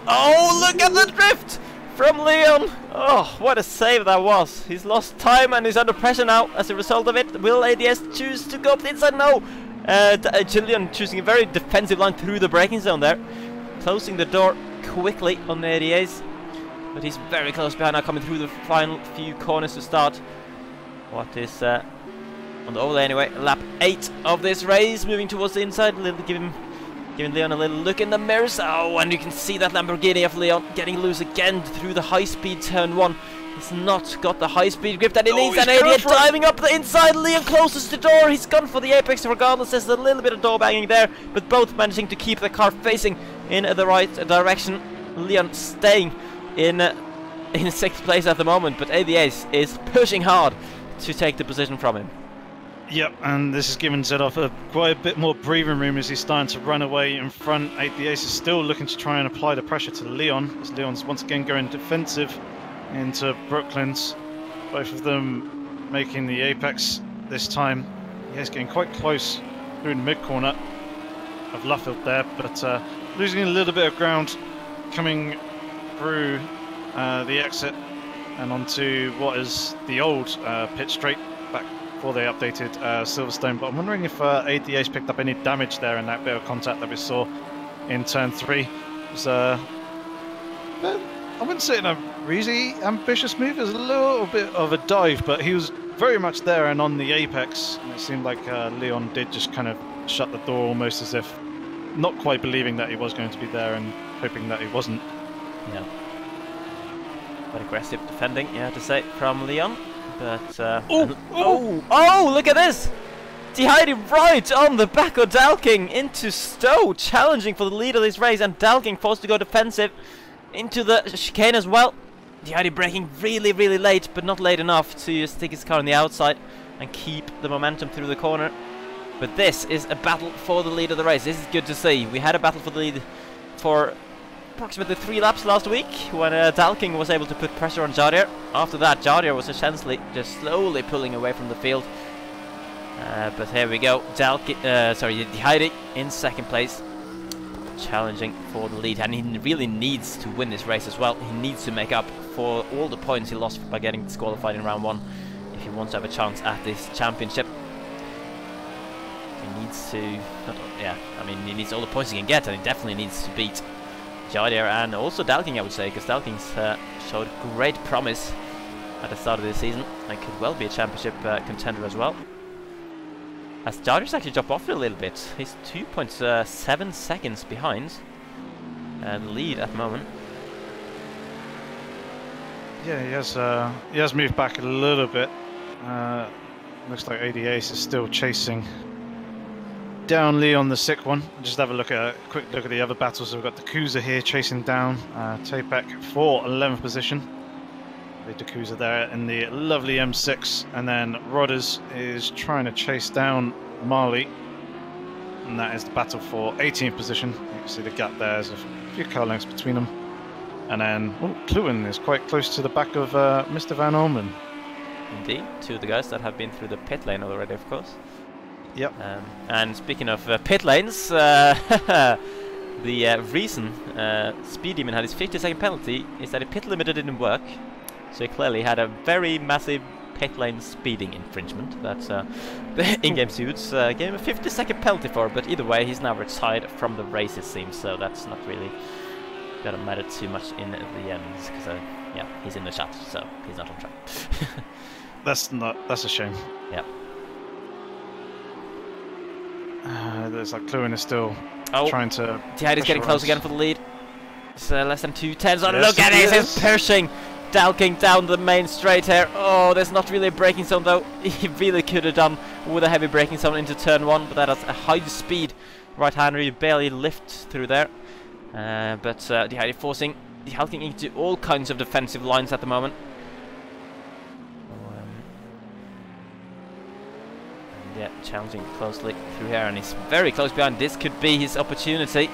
S2: oh, look at the drift from Leon! Oh, what a save that was! He's lost time and he's under pressure now as a result of it. Will ADS choose to go up the inside? No! Gillian choosing a very defensive line through the braking zone there, closing the door quickly on the ADAs. But he's very close behind now, coming through the final few corners to start what is on the overlay anyway, lap 8 of this race, moving towards the inside, giving Leon a little look in the mirrors. Oh, and you can see that Lamborghini of Leon getting loose again through the high-speed turn 1. He's not got the high-speed grip that he needs, and ADS diving up the inside. Leon closes the door. He's gone for the apex regardless. There's a little bit of door banging there, but both managing to keep the car facing in the right direction. Leon staying in 6th place at the moment, but ADS is pushing hard to take the position from him.
S3: Yep, and this has given Zenov quite a bit more breathing room as he's starting to run away in front. 8th the Ace is still looking to try and apply the pressure to Leon, as Leon's once again going defensive into Brooklands. Both of them making the apex this time. He's getting quite close through the mid-corner of Luffield there, but losing a little bit of ground coming through the exit and onto what is the old pit straight back before they updated Silverstone. But I'm wondering if ADA's picked up any damage there in that bit of contact that we saw in turn 3. It was I wouldn't say a really ambitious move. It was a little bit of a dive, but he was very much there and on the apex. And it seemed like Leon did just kind of shut the door, almost as if not quite believing that he was going to be there and hoping that he wasn't.
S2: Yeah. Quite aggressive defending, you have to say, from Leon. But oh, look at this! Heidi right on the back of Dalking into Stowe, challenging for the lead of this race, and Dalking forced to go defensive into the chicane as well. Heidi braking really, really late, but not late enough to stick his car on the outside and keep the momentum through the corner. But this is a battle for the lead of the race. This is good to see. We had a battle for the lead for approximately 3 laps last week when Dalking was able to put pressure on Jadier. After that, Jadier was essentially just slowly pulling away from the field. But here we go. Heidi in second place, challenging for the lead, and he really needs to win this race as well. He needs to make up for all the points he lost by getting disqualified in round 1 if he wants to have a chance at this championship. He needs to, he needs all the points he can get, and he definitely needs to beat Jardier and also Dalking, I would say, because Dalking's showed great promise at the start of this season and could well be a championship contender as well. As Jardier's actually dropped off a little bit. He's 2.7 seconds behind the lead at the moment.
S3: Yeah, he has moved back a little bit. Looks like AD Ace is still chasing down Leon the sick one. Just have a quick look at the other battles. So we've got Dakuza here chasing down Tapek for 11th position. The Dakuza there in the lovely M6, and then Rodders is trying to chase down Marley, and that is the battle for 18th position. You can see the gap there. There's a few car lengths between them, and then Kluwen is quite close to the back of Mr. Van Orman.
S2: Indeed, two of the guys that have been through the pit lane already, of course.
S3: Yep.
S2: And speaking of pit lanes, the reason Speed Demon had his 50-second penalty is that the pit limiter didn't work. So he clearly had a very massive pit lane speeding infringement that the in-game suits gave him a 50-second penalty for, but either way he's now retired from the race, it seems, so that's not really gonna matter too much in the end, because yeah, he's in the shot, so he's not on track.
S3: That's a shame.
S2: Yeah.
S3: There's like Kluwen is still trying to.
S2: He's getting close again for the lead. It's less than 2 tenths on. Look at it, he's pushing Dalking down the main straight here. Oh, there's not really a braking zone though. He really could have done with a heavy braking zone into turn 1, but that is a high speed right-hander. You barely lift through there. But the Heidi forcing the Dalking into all kinds of defensive lines at the moment. And yeah, challenging closely through here, and he's very close behind. This could be his opportunity.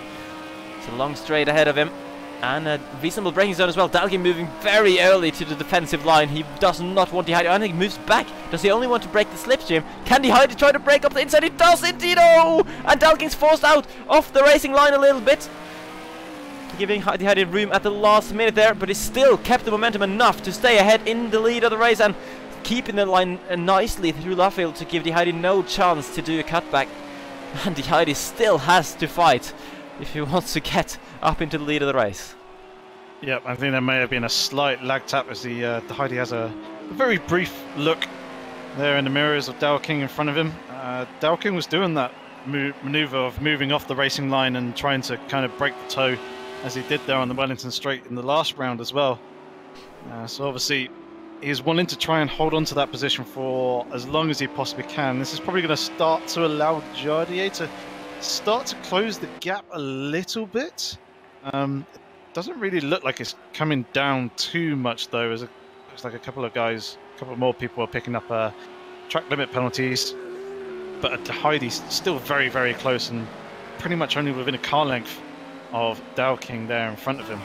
S2: It's a long straight ahead of him. And a reasonable braking zone as well. Dalking moving very early to the defensive line. He does not want the Heidi. I think he moves back. Does he only want to break the slipstream? Can the Heidi try to break up the inside? He does indeed. Oh! And Dalking's forced out off the racing line a little bit, giving the Heidi room at the last minute there, but he still kept the momentum enough to stay ahead in the lead of the race and keeping the line nicely through Luffield to give the Heidi no chance to do a cutback. And the Heidi still has to fight if he wants to get up into the lead of the race.
S3: Yep, I think there may have been a slight lag tap as the Heidi has a very brief look there in the mirrors of Dalking in front of him. Dalking was doing that maneuver of moving off the racing line and trying to kind of break the toe, as he did there on the Wellington Straight in the last round as well. So obviously he's wanting to try and hold on to that position for as long as he possibly can. This is probably going to start to allow Jardier to start to close the gap a little bit. It doesn't really look like it's coming down too much though. Looks like a couple more people are picking up track limit penalties, but Heidi's still very, very close and pretty much only within a car length of Dalking there in front of him.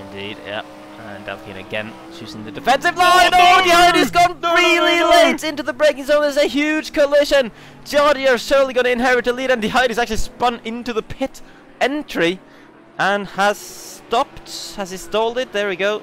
S2: Indeed, yeah. And Dalking again choosing the defensive line. Oh, the Heidi's gone really late into the braking zone. There's a huge collision. Jardier is surely going to inherit the lead, and the Heidi's actually spun into the pit entry and has stopped. Has he stalled it? There we go.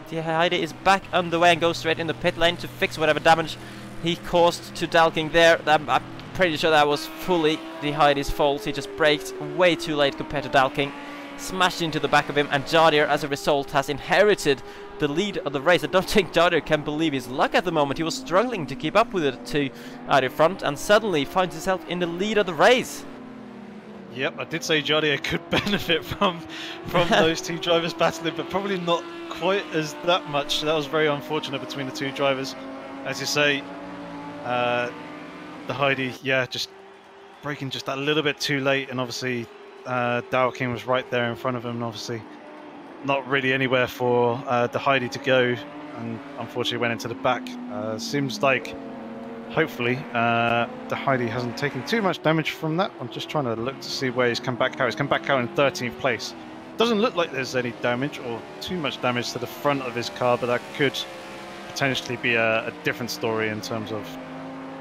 S2: The Heidi is back underway and goes straight in the pit lane to fix whatever damage he caused to Dalking there. I'm pretty sure that was fully the Heidi's fault. He just braked way too late compared to Dalking, smashed into the back of him, and Jardier as a result has inherited the lead of the race. I don't think Jardier can believe his luck at the moment. He was struggling to keep up with the two out in front and suddenly finds himself in the lead of the race.
S3: Yep, I did say Jardier could benefit from those two drivers battling, but probably not quite as that much. That was very unfortunate between the two drivers. As you say, the Heidi, yeah, just braking just a little bit too late, and obviously Dalking was right there in front of him, and obviously not really anywhere for the Heidi to go, and unfortunately went into the back. Seems like hopefully the Heidi hasn't taken too much damage from that. I'm just trying to look to see where he's come back out. He's come back out in 13th place. Doesn't look like there's any damage or too much damage to the front of his car, but that could potentially be a different story in terms of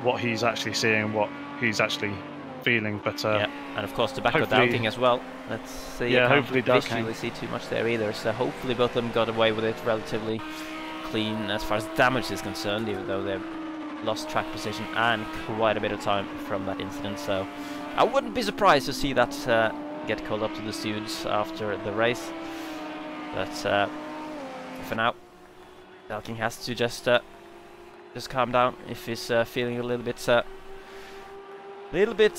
S3: what he's actually seeing, what he's actually feeling. But
S2: yeah, and of course tobacco Dalking as well. Let's see.
S3: Yeah,
S2: I can't
S3: hopefully
S2: visually see too much there either. So hopefully both of them got away with it relatively clean as far as damage is concerned, even though they've lost track position and quite a bit of time from that incident. So I wouldn't be surprised to see that get called up to the stewards after the race. But for now, Dalking has to just calm down if he's feeling a little bit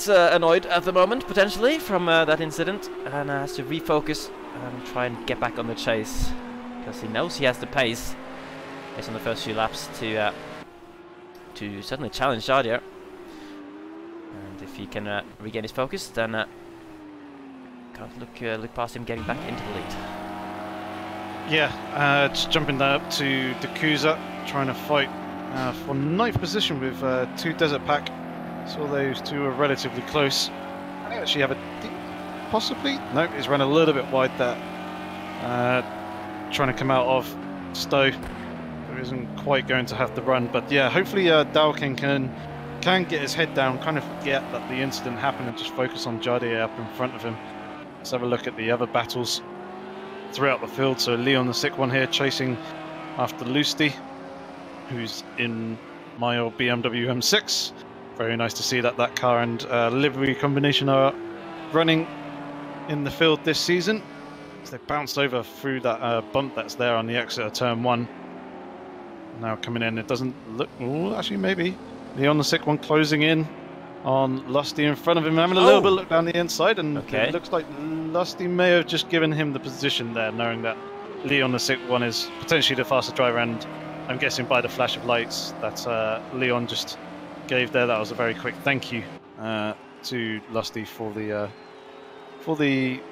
S2: annoyed at the moment, potentially, from that incident, and has to refocus and try and get back on the chase, because he knows he has the pace based on the first few laps to certainly challenge Jardier. And if he can regain his focus, then can't look past him getting back into the lead.
S3: Yeah, just jumping up to Dakuza, trying to fight for 9th position with 2 Desert Pack. So those two are relatively close. I think actually have a possibly. No, he's run a little bit wide there. Trying to come out of Stowe. There isn't quite going to have the run, but yeah, hopefully Dalking can get his head down, kind of forget that the incident happened and just focus on Jardier up in front of him. Let's have a look at the other battles throughout the field. So Leon the sick one here chasing after Lusty, who's in my old BMW M6. Very nice to see that car and livery combination are running in the field this season. So they bounced over through that bump that's there on the exit of turn 1. Now coming in, it doesn't look. Oh, actually, maybe Leon the sick one closing in on Lusty in front of him, having a little bit look down the inside, and it looks like Lusty may have just given him the position there, knowing that Leon the sick one is potentially the faster driver, and I'm guessing by the flash of lights that Leon just gave there. That was a very quick thank you to Lusty for the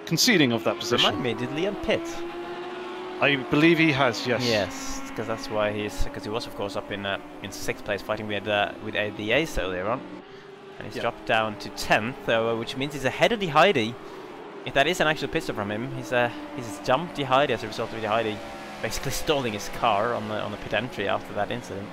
S3: conceding of that position.
S2: Remind me, did Leon pit?
S3: I believe he has, yes.
S2: Yes, because that's why he was of course up in 6th place fighting with the Ace earlier on, and he's dropped down to 10th, which means he's ahead of the Heidi. If that is an actual pit stop from him, he's jumped the Heidi as a result of the Heidi basically stalling his car on the pit entry after that incident.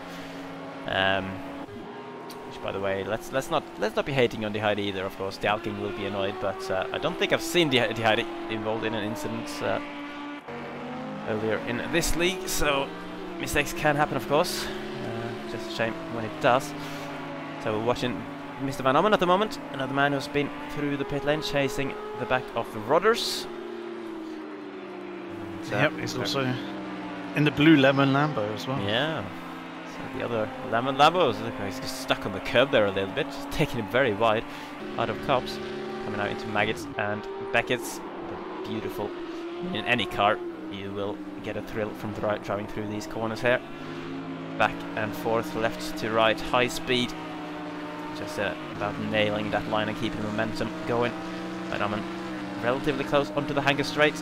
S2: Which, by the way, let's not be hating on the Heidi either. Of course, Dalking will be annoyed, but I don't think I've seen the Heidi involved in an incident earlier in this league. So mistakes can happen, of course. Just a shame when it does. So we're watching Mr. Van Ommen at the moment, another man who's been through the pit lane chasing the back of Rodders.
S3: Yep, he's also in the blue lemon Lambo as well.
S2: Yeah. So the other lemon Lambos, he's just stuck on the curb there a little bit, taking him very wide out of Cobbs, coming out into Maggots and Beckett's. Beautiful. In any car, you will get a thrill from driving through these corners here. Back and forth, left to right, high speed. Just about nailing that line and keeping the momentum going. Van Ommen relatively close onto the Hanger Straight,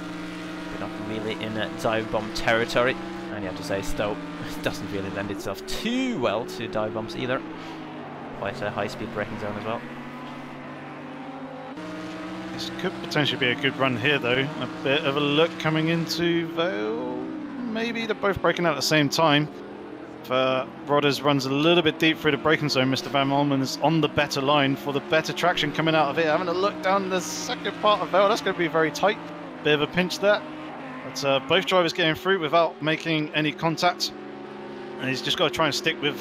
S2: but not really in dive bomb territory. And you have to say Stowe doesn't really lend itself too well to dive bombs either. Quite a high speed braking zone as well.
S3: This could potentially be a good run here though. A bit of a look coming into Vale. Maybe they're both braking out at the same time. Rodders runs a little bit deep through the braking zone. Mr. Van Ommen is on the better line for the better traction coming out of it. Having a look down the second part of Vale, that's going to be very tight. Bit of a pinch there. But both drivers getting through without making any contact. And he's just got to try and stick with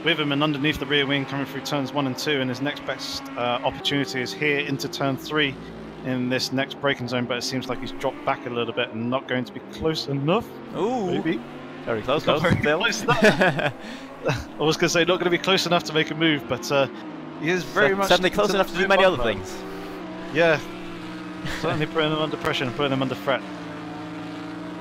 S3: him and underneath the rear wing coming through turns 1 and 2. And his next best opportunity is here into turn 3 in this next braking zone. But it seems like he's dropped back a little bit and not going to be close enough.
S2: Ooh.
S3: Maybe.
S2: Very close,
S3: close I was going to say not going to be close enough to make a move, but he is very much
S2: certainly close enough to do many other things.
S3: Yeah, certainly putting them under pressure and putting them under threat.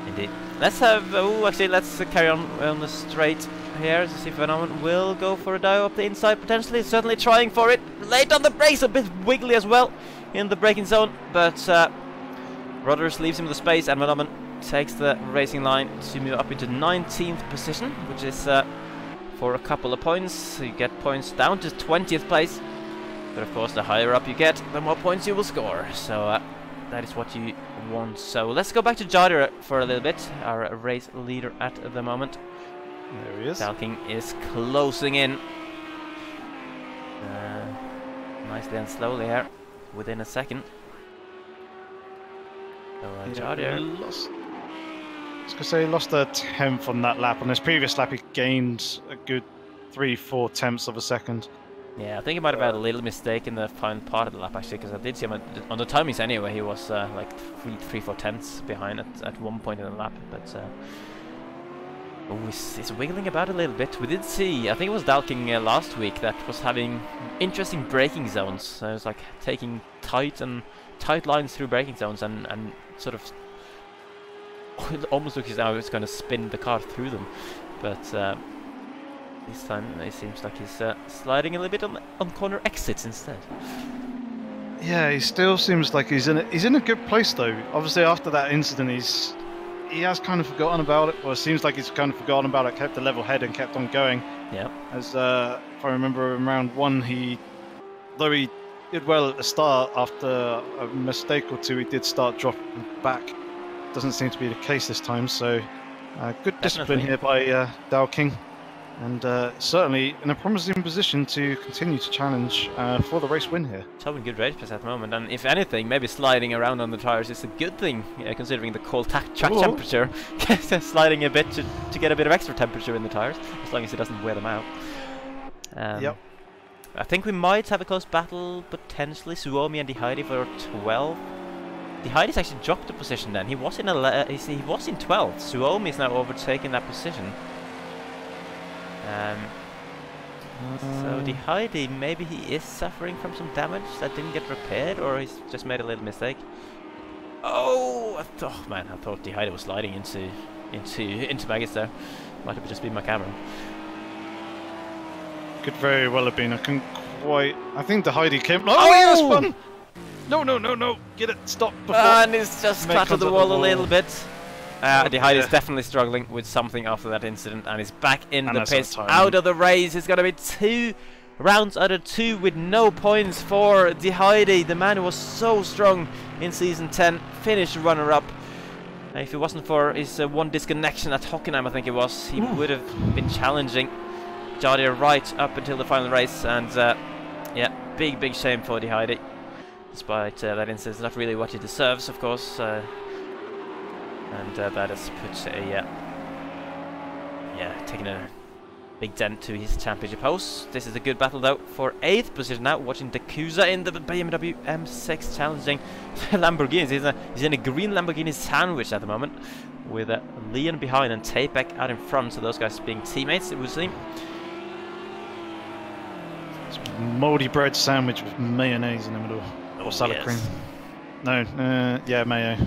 S2: Indeed. Let's have. Actually, let's carry on the straight here to see if Van Ommen will go for a dive up the inside potentially. Certainly trying for it. Late on the brakes, a bit wiggly as well in the braking zone, but Rodders leaves him the space, and Van Ommen takes the racing line to move up into 19th position, which is for a couple of points. So you get points down to 20th place, but of course the higher up you get, the more points you will score. So that is what you want. So let's go back to Jardier for a little bit, our race leader at the moment.
S3: There he is.
S2: Dalking is closing in. nicely and slowly here, within a second. So Jardier.
S3: I was going to say he lost a tenth on that lap. On his previous lap, he gained a good 3-4 tenths of a second.
S2: Yeah, I think he might have had a little mistake in the final part of the lap actually, because I did see him on the timings anyway. He was like 3-4 tenths behind at one point in the lap, but he's wiggling about a little bit. We did see, I think it was Dalking last week that was having interesting braking zones. So it was like taking tight lines through braking zones and sort of it almost looks as though it's going to spin the car through them, but this time it seems like he's sliding a little bit on corner exits instead.
S3: Yeah, he still seems like he's in a good place though. Obviously, after that incident, he has kind of forgotten about it, or it seems like he's kind of forgotten about it. Kept a level head and kept on going.
S2: Yeah.
S3: As if I remember, in round 1, though he did well at the start, after a mistake or two, he did start dropping back. Doesn't seem to be the case this time. So, good discipline here by Dalking. And certainly in a promising position to continue to challenge for the race win here.
S2: Showing good race pace at the moment, and if anything, maybe sliding around on the tires is a good thing, considering the cold track temperature. Sliding a bit to get a bit of extra temperature in the tires, as long as it doesn't wear them out.
S3: Yep.
S2: I think we might have a close battle, potentially. Suomi and Dihaidi for 12. Dihaidi's actually dropped the position then. He was in 12th. Suomi is now overtaking that position. So Dihaidi, maybe he is suffering from some damage that didn't get repaired, or he's just made a little mistake. Oh man, I thought Dihaidi was sliding into Maggis there. Might have just been my camera.
S3: Could very well have been. I couldn't quite. I think Dihaidi came. Oh, yeah, spun! No! Get it! Stop!
S2: And he's just clattered the wall a little bit. Dihaidi is definitely struggling with something after that incident, and he's back in the pits, out of the race. It's going to be 2 rounds out of 2 with no points for Dihaidi, the man who was so strong in Season 10, finished runner-up. If it wasn't for his one disconnection at Hockenheim, I think it was, he would have been challenging Jardier right up until the final race, and yeah, big shame for Dihaidi. Despite that incident, not really what he deserves, of course. And that has put a taken a big dent to his championship hopes. This is a good battle though for 8th position now. Watching Dakusa in the BMW M6 challenging Lamborghinis. He's in a green Lamborghini sandwich at the moment, with Leon behind and Tapek out in front. So those guys being teammates, it would seem.
S3: It's a mouldy bread sandwich with mayonnaise in the middle, or salad cream. No, yeah, mayo.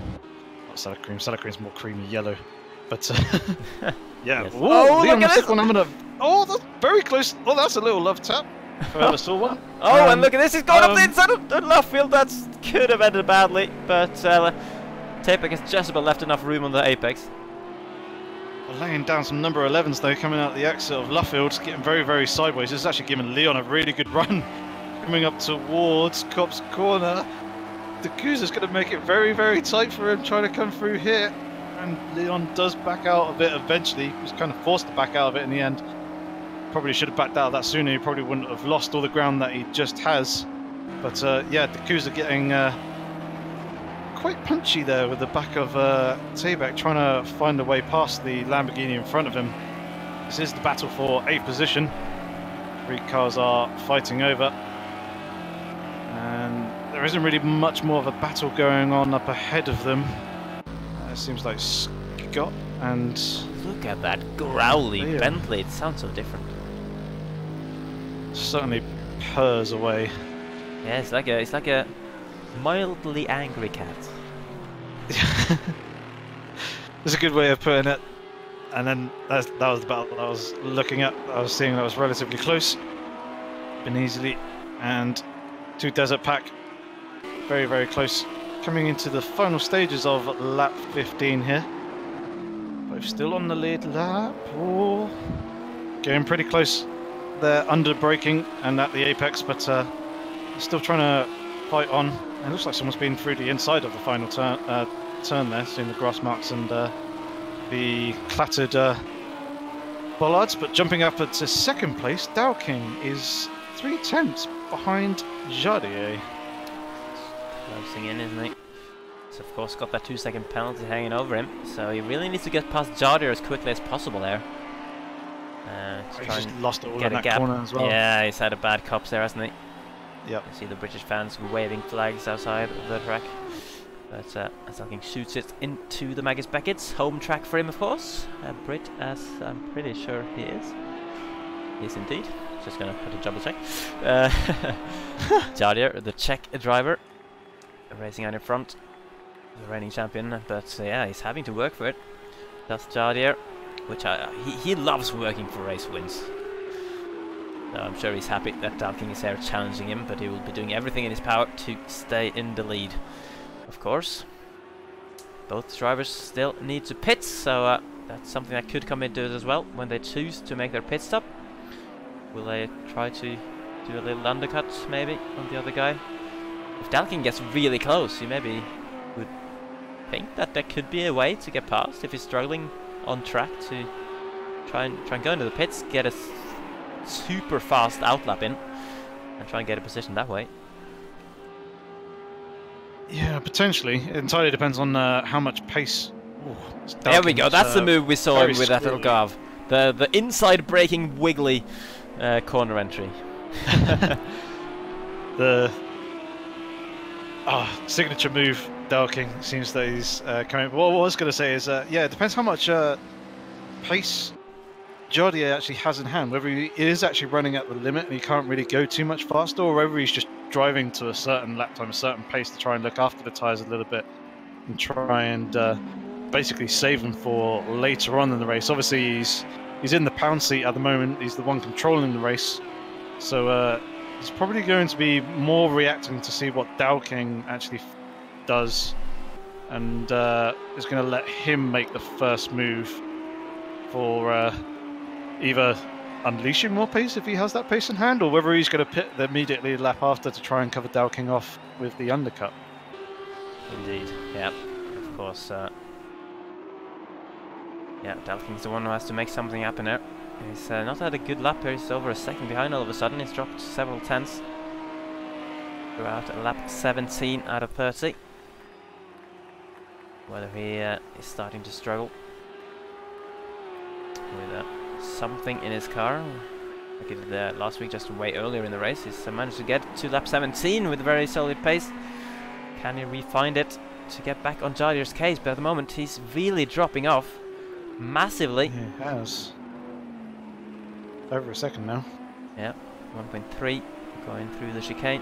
S3: Salad cream. Salad cream's more creamy yellow, but yeah.
S2: Yes.
S3: Oh, Leon, look at this one. Oh, that's very close. Oh, that's a little love tap. If I ever saw one.
S2: Oh, and look at this. He's going up the inside of the left field. That could have ended badly, but Tapek has just about left enough room on the apex.
S3: Laying down some number 11s though, coming out the exit of Luffield, getting very sideways. This is actually giving Leon a really good run, coming up towards Cobb's corner. Dakusa's going to make it very tight for him, trying to come through here, and Leon does back out of it eventually. He was kind of forced to back out of it in the end. Probably should have backed out of that sooner. He probably wouldn't have lost all the ground that he just has. But yeah, Dakusa getting quite punchy there with the back of Tabak, trying to find a way past the Lamborghini in front of him. This is the battle for 8th position. 3 cars are fighting over, and there isn't really much more of a battle going on up ahead of them. It seems like Scott and...
S2: Look at that growly Bentley, it sounds so different.
S3: Certainly purrs away.
S2: Yeah, it's like a mildly angry cat.
S3: That's a good way of putting it. And then that was the battle I was looking at. I was seeing that was relatively close. Been easily, and 2 Desert Pack. Very close. Coming into the final stages of lap 15 here. Both still on the lead lap. Oh, getting pretty close. They're under braking and at the apex, but still trying to fight on. It looks like someone's been through the inside of the final turn there, seeing the grass marks and the clattered bollards. But jumping up to 2nd place, Dowking is 3/10 behind Jardier.
S2: Closing in, isn't he? He's of course got that 2-second penalty hanging over him, so he really needs to get past Jardier as quickly as possible there.
S3: He's just lost it all
S2: get
S3: in
S2: a
S3: that
S2: gap.
S3: corner as well.
S2: Yeah, he's had a bad cops there, hasn't he?
S3: Yep.
S2: You see the British fans waving flags outside of the track. But Dalking shoots it into the Magus Beckett's home track for him, of course. A Brit, as I'm pretty sure he is. He is indeed. Just gonna have to double check. Jardier, the Czech driver, racing out in front, the reigning champion. But yeah, he's having to work for it. That's Jardier, which he loves working for race wins. So I'm sure he's happy that Dalking is here challenging him, but he will be doing everything in his power to stay in the lead. Of course, both drivers still need to pit, so that's something that could come into it as well when they choose to make their pit stop. Will they try to do a little undercut maybe on the other guy? If Dalking gets really close, you maybe would think that there could be a way to get past if he's struggling on track to try and go into the pits, get a super fast outlap in, and try and get a position that way.
S3: Yeah, potentially. It entirely depends on how much pace. Ooh,
S2: there we go. That's the move we saw him with that Elgato. The inside braking wiggly corner entry.
S3: The signature move. Dalking seems that he's coming. What I was going to say is, yeah, it depends how much pace Jardier actually has in hand. Whether he is actually running at the limit and he can't really go too much faster, or whether he's just driving to a certain lap time, a certain pace to try and look after the tyres a little bit and try and basically save them for later on in the race. Obviously, he's in the pound seat at the moment. He's the one controlling the race, so he's probably going to be more reacting to see what Dalking actually does, and is going to let him make the first move for either unleashing more pace if he has that pace in hand, or whether he's going to pit immediately lap after to try and cover Dalking off with the undercut.
S2: Indeed, yeah, of course. Yeah, Dalking's the one who has to make something happen there. He's not had a good lap here. He's over a second behind all of a sudden. He's dropped several tenths throughout lap 17 out of 30. Whether he is starting to struggle with something in his car, like he did last week, just way earlier in the race. He's managed to get to lap 17 with a very solid pace. Can he refine it to get back on Jardier's case? But at the moment he's really dropping off massively.
S3: He has. Over a second now.
S2: Yeah, 1.3 going through the chicane.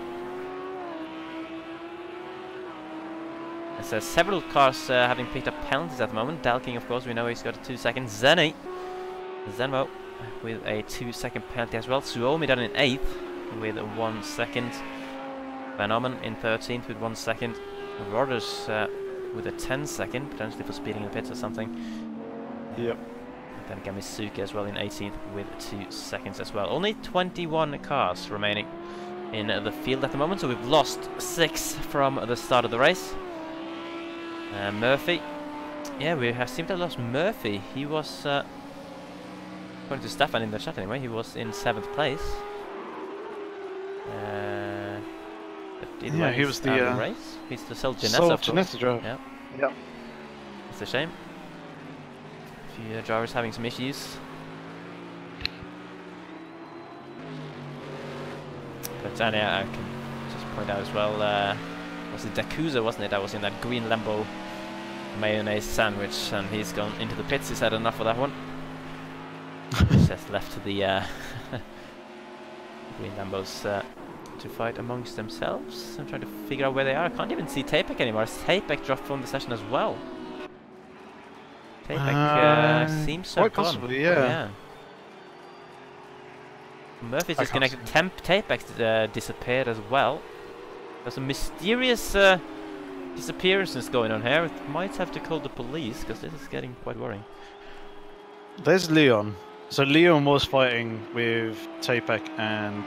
S2: There's several cars having picked up penalties at the moment. Dalking, of course, we know he's got a 2 second. Zenmo with a 2 second penalty as well. Suomi done in 8th with 1 second. Van Ommen in 13th with 1 second. Rodgers with a 10 second, potentially for speeding in the pits or something.
S3: Yep.
S2: And then again Misuke as well in 18th with 2 seconds as well. Only 21 cars remaining in the field at the moment, so we've lost 6 from the start of the race. Murphy. Yeah, we seem to have lost Murphy. He was, according to Stefan in the chat anyway, he was in 7th place.
S3: Yeah, he was the
S2: race. He's the Sol Janessa
S3: driver.
S2: Yeah.
S3: Yep.
S2: It's a shame. A few drivers having some issues. But I can just point out as well, was it Dakuza, wasn't it? That was in that green Lambo mayonnaise sandwich, and he's gone into the pits. He's had enough of that one. He's just left to the green Lambos to fight amongst themselves. I'm trying to figure out where they are. I can't even see Tapek anymore. Tapek dropped from the session as well. Tapek seems so
S3: quite
S2: gone.
S3: possibly, yeah.
S2: Murphy's disconnected. Tapek disappeared as well. There's some mysterious disappearances going on here. It might have to call the police, because this is getting quite worrying.
S3: There's Leon. So Leon was fighting with Tapek and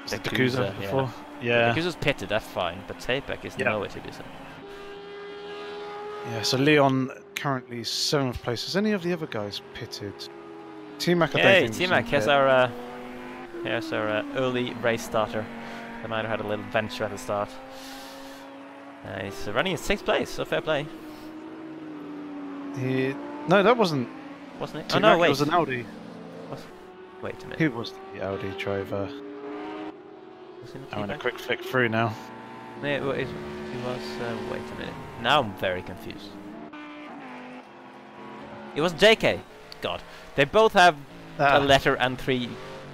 S3: Dakuza before. Yeah.
S2: Dakuza's pitted, that's fine, but Tapek is nowhere to be seen.
S3: Yeah, so Leon currently 7th place. Has any of the other guys pitted? T-Mac, I don't
S2: Hey,
S3: think
S2: T-Mac has our Here's our early race starter. They might have had a little venture at the start. He's running in 6th place, so fair play.
S3: No, that wasn't.
S2: Wasn't it?
S3: T-Mac,
S2: Oh no, wait.
S3: It was an Audi.
S2: Wait a minute.
S3: Who was the Audi driver?
S2: Was it
S3: I'm
S2: T-Mac?
S3: a quick flick through now.
S2: Yeah, it was. Wait a minute. Now I'm very confused. It was JK. God, they both have a letter and 3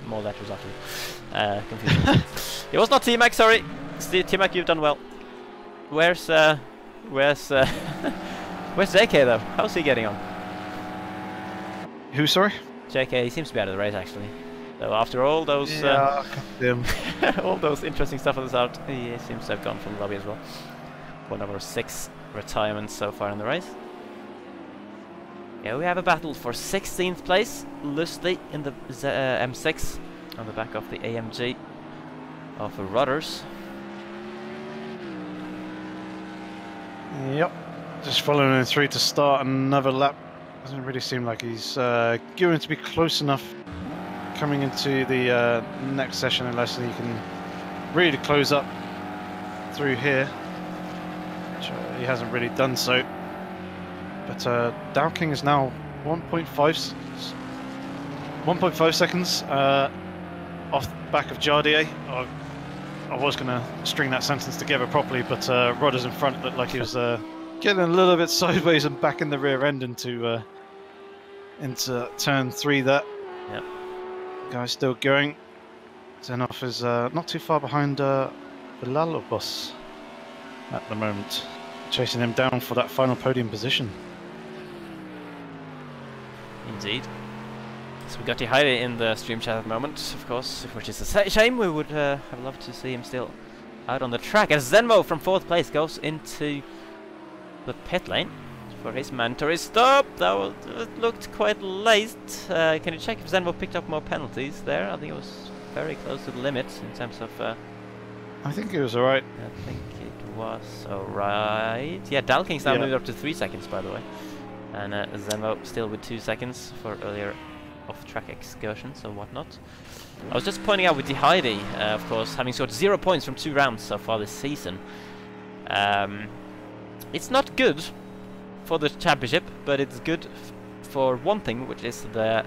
S2: more letters after. Confusing. It was not T-Mac. Sorry, T-Mac, you've done well. Where's JK though? How's he getting on?
S3: Who, sorry?
S2: JK, he seems to be out of the race actually. So after all those all those interesting stuff at the start, he seems to have gone from the lobby as well. One of our 6 retirements so far in the race. Yeah, we have a battle for 16th place, loosely in the M6 on the back of the AMG of Rudders.
S3: Yep. Just following him through to start another lap. Doesn't really seem like he's going to be close enough coming into the next session unless he can really close up through here, which he hasn't really done so. But Dow King is now 1.5 seconds off the back of Jardier. I was going to string that sentence together properly, but Rodders in front looked like he was getting a little bit sideways and back in the rear end into turn 3 there.
S2: Yep.
S3: Guy's still going. Zenov is not too far behind Villalobos at the moment, chasing him down for that final podium position.
S2: Indeed. So we got Heide in the stream chat at the moment, of course, which is a shame. We would have loved to see him still out on the track. As Zenvo from 4th place goes into the pit lane for his mandatory stop. That looked quite late. Can you check if Zenvo picked up more penalties there? I think it was very close to the limit in terms of...
S3: I think it was alright.
S2: I think it was alright. Yeah, Dalking's now moved up to 3 seconds, by the way. And Zenvo still with 2 seconds for earlier off-track excursions or whatnot. I was just pointing out with Heide, of course, having scored 0 points from 2 rounds so far this season. It's not good for the championship, but it's good for one thing, which is the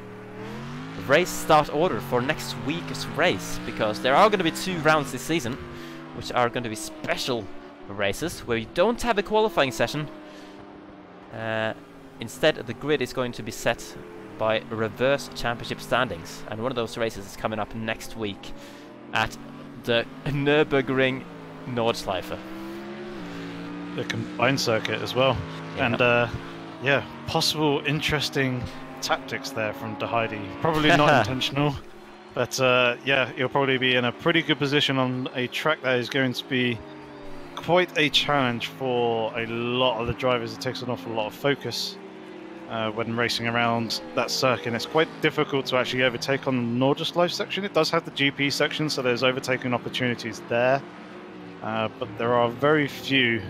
S2: race start order for next week's race, because there are going to be 2 rounds this season, which are going to be special races where you don't have a qualifying session. Instead, the grid is going to be set by reverse championship standings, and one of those races is coming up next week at the Nürburgring Nordschleife.
S3: The combined circuit as well.
S2: Yeah.
S3: And yeah, possible interesting tactics there from De Heide. Probably not intentional, but yeah, he'll probably be in a pretty good position on a track that is going to be quite a challenge for a lot of the drivers. It takes an awful lot of focus when racing around that circuit. It's quite difficult to actually overtake on the Nordschleife section. It does have the GP section, so there's overtaking opportunities there, but there are very few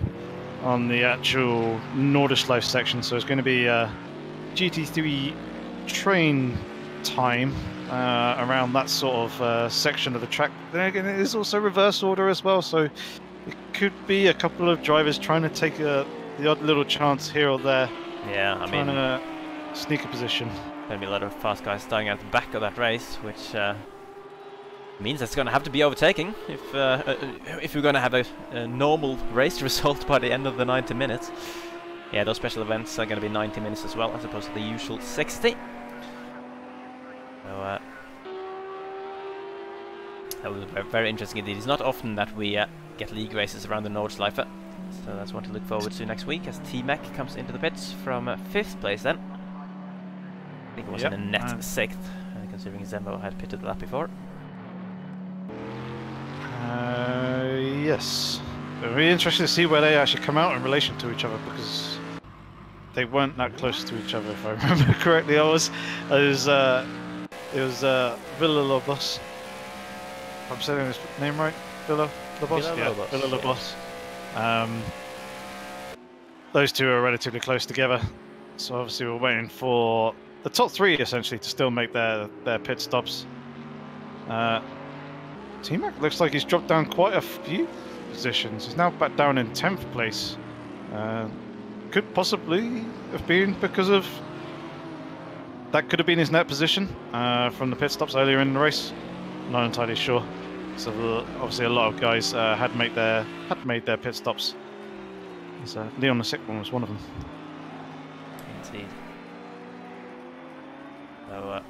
S3: on the actual Nordschleife section, so it's going to be GT3 train time around that sort of section of the track. Then again, it is also reverse order as well, so it could be a couple of drivers trying to take the odd little chance here or there.
S2: Yeah, I mean,
S3: trying to sneak a position.
S2: There'll be a lot of fast guys starting at the back of that race, which means it's going to have to be overtaking if we're going to have a normal race result by the end of the 90 minutes. Yeah, those special events are going to be 90 minutes as well, as opposed to the usual 60. So that will be very interesting indeed. It's not often that we get league races around the Nordschleife, so that's one to look forward to next week as T-Mac comes into the pits from 5th place then. I think it was in a net 6th, considering Zembo had pitted the lap before.
S3: Yes. It'll be interesting to see where they actually come out in relation to each other, because they weren't that close to each other, if I remember correctly. It was Villalobos. If I'm saying his name right, Villalobos. Yeah, Villalobos. Those two are relatively close together, so obviously we're waiting for the top 3 essentially to still make their pit stops. T-Mac looks like he's dropped down quite a few positions. He's now back down in 10th place. Could possibly have been because of... That could have been his net position from the pit stops earlier in the race. Not entirely sure. So obviously a lot of guys had made their pit stops. Leon the Sick One was one of them.
S2: Indeed. So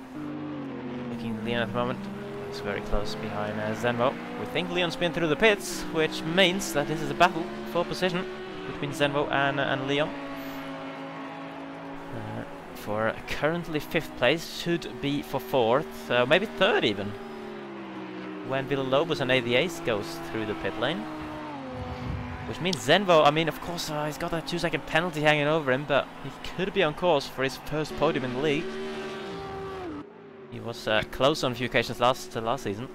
S2: looking at Leon at the moment, he's very close behind Zenvo. We think Leon's been through the pits, which means that this is a battle for position between Zenvo and Leon. For currently 5th place, should be for 4th, maybe 3rd even, when Villalobos and AVAs goes through the pit lane. Which means Zenvo, I mean, of course, he's got that 2-second penalty hanging over him, but he could be on course for his first podium in the league. He was close on a few occasions last season.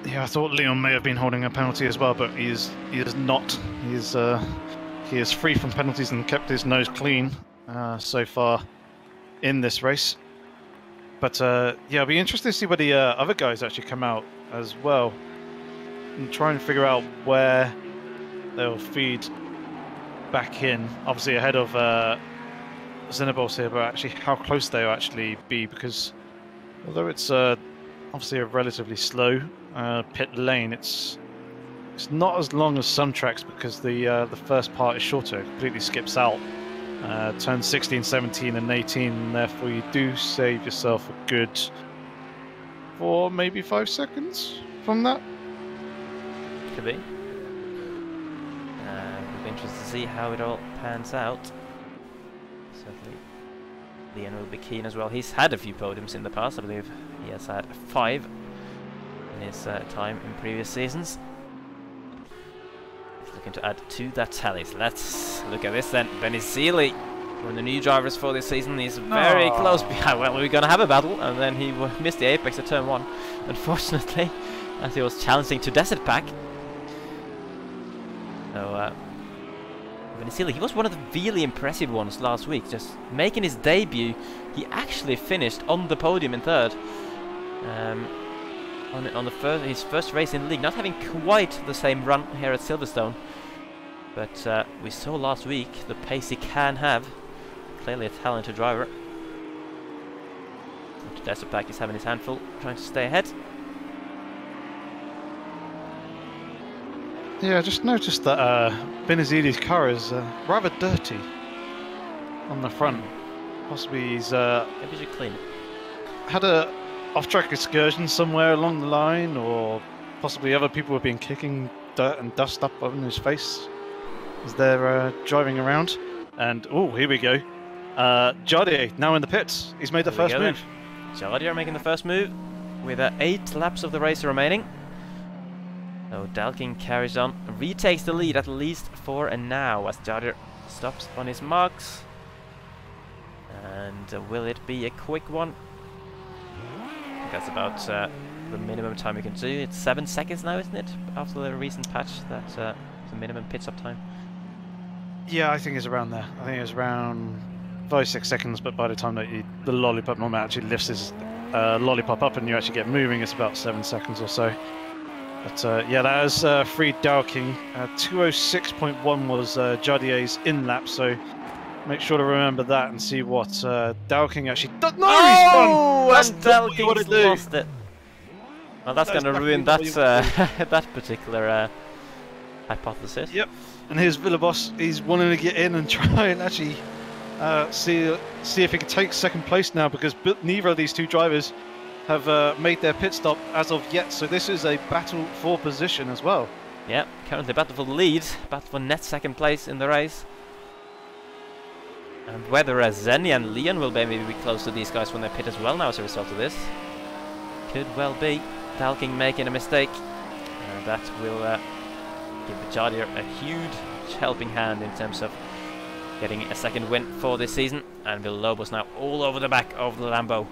S3: Yeah, I thought Leon may have been holding a penalty as well, but he is not. He is free from penalties and kept his nose clean so far in this race. But yeah, it'll be interesting to see where the other guys actually come out as well, and try and figure out where they'll feed back in. Obviously ahead of Xenobos here, but actually how close they'll actually be, because although it's obviously a relatively slow pit lane, it's not as long as some tracks, because the first part is shorter. It completely skips out turns 16, 17 and 18, and therefore you do save yourself a good 4, maybe 5 seconds from that.
S2: Could be. We'll be interested to see how it all pans out. Certainly Leon will be keen as well. He's had a few podiums in the past. I believe he has had 5 in his time in previous seasons. He's looking to add to that tally. So let's look at this then. Benny Seeley, one of the new drivers for this season. He's very close behind. Well, we're going to have a battle, and then he missed the apex at turn 1, unfortunately, as he was challenging to Desert Pack. So Benny Seeley, he was one of the really impressive ones last week, just making his debut. He actually finished on the podium in 3rd. On his first race in the league, not having quite the same run here at Silverstone, but we saw last week the pace he can have. Clearly a talented driver. Desert Pack is having his handful, trying to stay ahead.
S3: Yeah, I just noticed that Benazili's car is rather dirty on the front. Possibly he's
S2: maybe you should clean it.
S3: Had a off-track excursion somewhere along the line, or possibly other people have been kicking dirt and dust up on his face as they're driving around. And oh, here we go. Jardier now in the pits. He's made the first move.
S2: Jardier making the first move with 8 laps of the race remaining. So Dalking carries on, retakes the lead at least for now as Jardier stops on his marks. And will it be a quick one? I think that's about the minimum time you can do. It's 7 seconds now, isn't it? After the recent patch, that's the minimum pit stop time.
S3: Yeah, I think it's around there. I think it's around 5-6 seconds, but by the time that the lollipop moment actually lifts his lollipop up and you actually get moving, it's about 7 seconds or so. But yeah, that is free Dalking. 206.1 was Jardier's in lap, so make sure to remember that and see what Dalking actually does. No, he's done!
S2: And Dalking's lost it. Well, that's going to ruin that that particular hypothesis.
S3: Yep. And here's Villabos. He's wanting to get in and try and actually see if he can take 2nd place now, because neither of these two drivers have made their pit stop as of yet. So this is a battle for position as well.
S2: Yeah, currently battle for the lead, battle for net 2nd place in the race. And whether Zenny and Leon will maybe be close to these guys when they pit as well now as a result of this. Could well be. Dalking making a mistake. And that will give Jardier a huge helping hand in terms of getting a 2nd win for this season. And Villalobos now all over the back of the Lambo.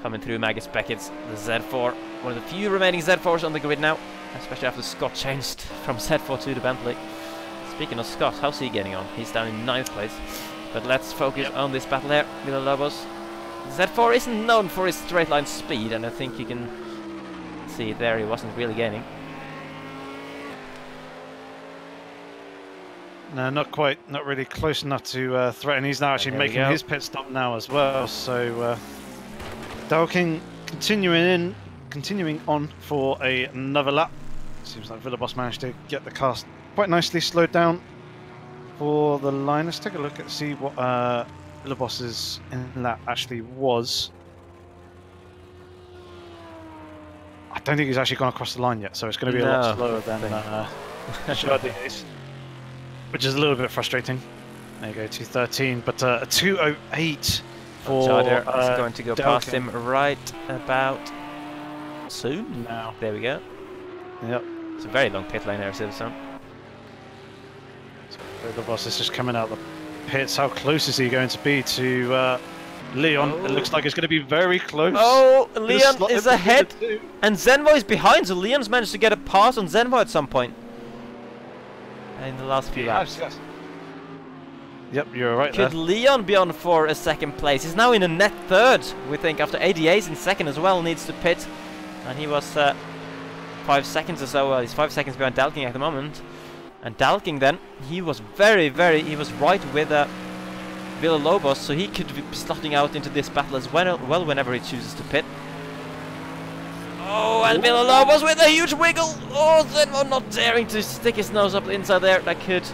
S2: Coming through Magus Beckett's the Z4. One of the few remaining Z4s on the grid now, especially after Scott changed from Z4 to the Bentley. Speaking of Scott, how's he getting on? He's down in 9th place. But let's focus on this battle here. Villalobos Z4 isn't known for his straight line speed, and I think you can see it there, he wasn't really gaining.
S3: No, not quite, not really close enough to threaten. He's now actually making his pit stop now as well. So Dalking continuing on for another lap. Seems like Villaboss managed to get the car quite nicely slowed down for the line. Let's take a look and see what Villaboss's in lap actually was. I don't think he's actually gone across the line yet, so it's going to be a lot slower than Jardier's, which is a little bit frustrating. There you go, 213, but a 208 for
S2: Jardier is going to go
S3: Dalking.
S2: past him right about soon.
S3: Now.
S2: There we go.
S3: Yep.
S2: It's a very long pit lane there, Silverstone.
S3: So the boss is just coming out the pits. How close is he going to be to Leon?
S2: Oh.
S3: It looks like it's going to be very close.
S2: Oh, Leon is ahead,
S3: too.
S2: and Zenvo is behind, so Leon's managed to get a pass on Zenvo at some point in the last few laps.
S3: Yes. Yep, you're right
S2: Could
S3: there.
S2: Leon be on for a second place? He's now in a net third, we think, after ADA's in second as well, needs to pit. And he was 5 seconds or so, well, he's 5 seconds behind Dalking at the moment. And Dalking then, he was he was right with Villalobos, so he could be slotting out into this battle as well whenever he chooses to pit. Oh, and Villalobos with a huge wiggle! Oh, Zenvo not daring to stick his nose up inside there, that could...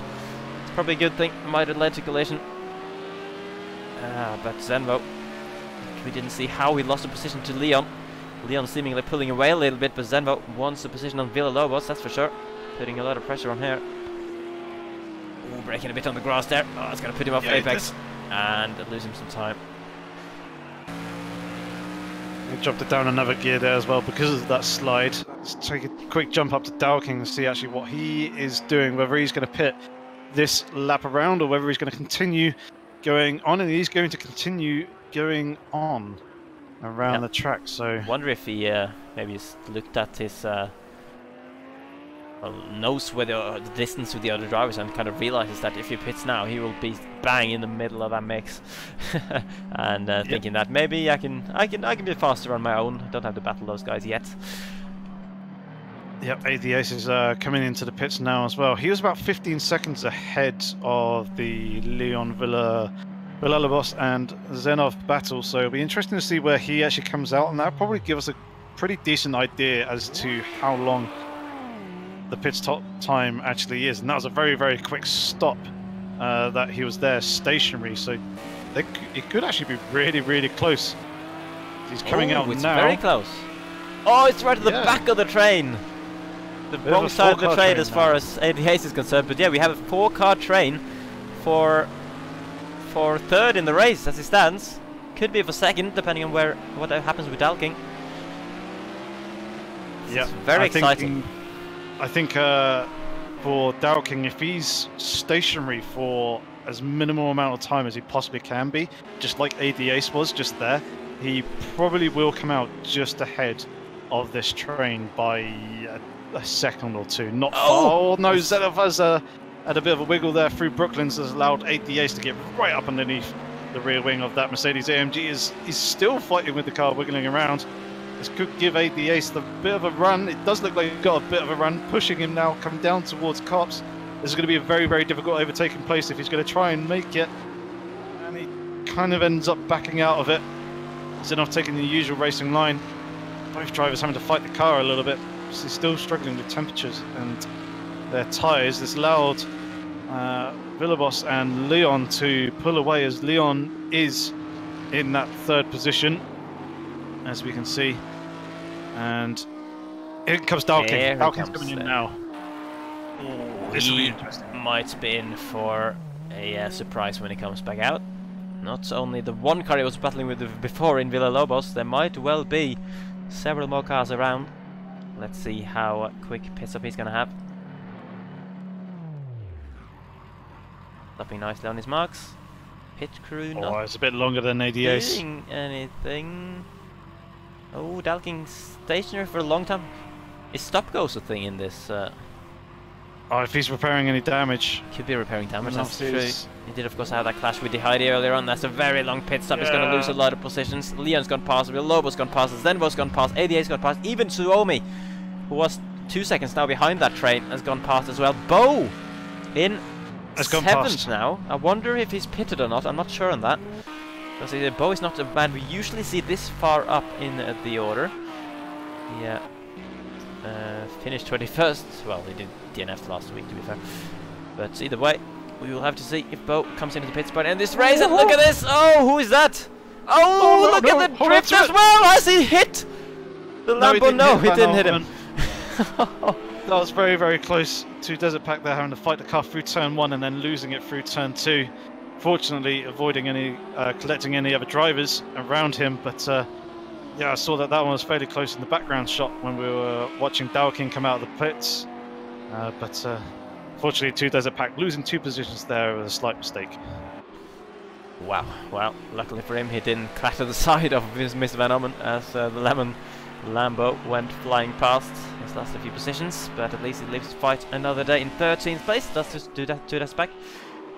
S2: Probably a good thing, might have led to collision. But Zenvo, we didn't see how he lost the position to Leon. Leon seemingly pulling away a little bit, but Zenvo wants the position on Villalobos, that's for sure. Putting a lot of pressure on here. Ooh, breaking a bit on the grass there. Oh, it's going to put him off apex and lose him some time.
S3: He dropped it down another gear there as well because of that slide. Let's take a quick jump up to Dalking and see actually what he is doing, whether he's going to pit this lap around or whether he's going to continue going on, and he's going to continue going on around the track. So
S2: wonder if he maybe he's looked at his knows where the distance with the other drivers and kind of realizes that if he pits now he will be bang in the middle of that mix. And thinking that maybe I can be faster on my own, don't have to battle those guys yet.
S3: Yep, ADAce is coming into the pits now as well. He was about 15 seconds ahead of the Leon Villalobos and Zenov battle, so it'll be interesting to see where he actually comes out, and that'll probably give us a pretty decent idea as to how long the pit stop time actually is. And that was a very, very quick stop that he was there stationary, so it could actually be really, really close. He's coming out
S2: it's
S3: now.
S2: Very close. Oh, it's right at the back of the train. The wrong side of the train as far as ADAce is concerned, but yeah, we have a 4-car train for third in the race as it stands. Could be for second, depending on what happens with Dalking.
S3: Yeah,
S2: very exciting.
S3: I think for Dalking, if he's stationary for as minimal amount of time as he possibly can be, just like ADAce was just there, he probably will come out just ahead of this train by a second or two. Not far. Oh no, Zenov has had a bit of a wiggle there through Brooklands, has allowed ADAce to get right up underneath the rear wing of that Mercedes AMG. Is still fighting with the car wiggling around. This could give ADAce the bit of a run. It does look like he's got a bit of a run, pushing him now, coming down towards Cops. This is going to be a very, very difficult overtaking place if he's going to try and make it. And he kind of ends up backing out of it. Zenov taking the usual racing line. Both drivers having to fight the car a little bit. He's still struggling with temperatures and their tyres. This allowed Villalobos and Leon to pull away, as Leon is in that third position, as we can see. And here comes Dalking. Dalking's coming in now. This will be interesting.
S2: Might be in for a surprise when he comes back out. Not only the one car he was battling with before in Villalobos, there might well be several more cars around. Let's see how quick pit stop he's going to have. Stopping nicely on his marks. Pit crew not
S3: it's a bit longer than ADAce.
S2: doing anything. Oh, Dalking stationary for a long time. Is stop-goes a thing in this
S3: Oh, if he's repairing any damage.
S2: Could be repairing damage, that's true.
S3: Is...
S2: He did of course have that clash with the Heidi earlier on. That's a very long pit stop. He's going to lose a lot of positions. Leon's gone past, Villalobos gone past, Zenvo's gone past, ADA's gone past, even Suomi, who was 2 seconds now behind that train, has gone past as well. Bo in 7th now. I wonder if he's pitted or not. I'm not sure on that. Because Bo is not a man we usually see this far up in the order. Yeah. Finished 21st. Well, he did DNF last week, to be fair. But either way, we will have to see if Bo comes into the pit spot in this race. And look at this! Oh, who is that? Oh, look at the drift as well! Has he hit the Lambo? No, he didn't hit him.
S3: That was very, very close to Desert Pack there, having to fight the car through turn 1 and then losing it through turn 2. Fortunately, avoiding any collecting any other drivers around him, but yeah, I saw that one was fairly close in the background shot when we were watching Dalkin come out of the pits. But fortunately, 2 Desert Pack losing 2 positions there with a slight mistake.
S2: Wow, well, luckily for him, he didn't crash to the side of Mr. Van Ommen as the lemon Lambo went flying past. He's lost a few positions, but at least he lives to fight another day in 13th place. Let's just do that to that back.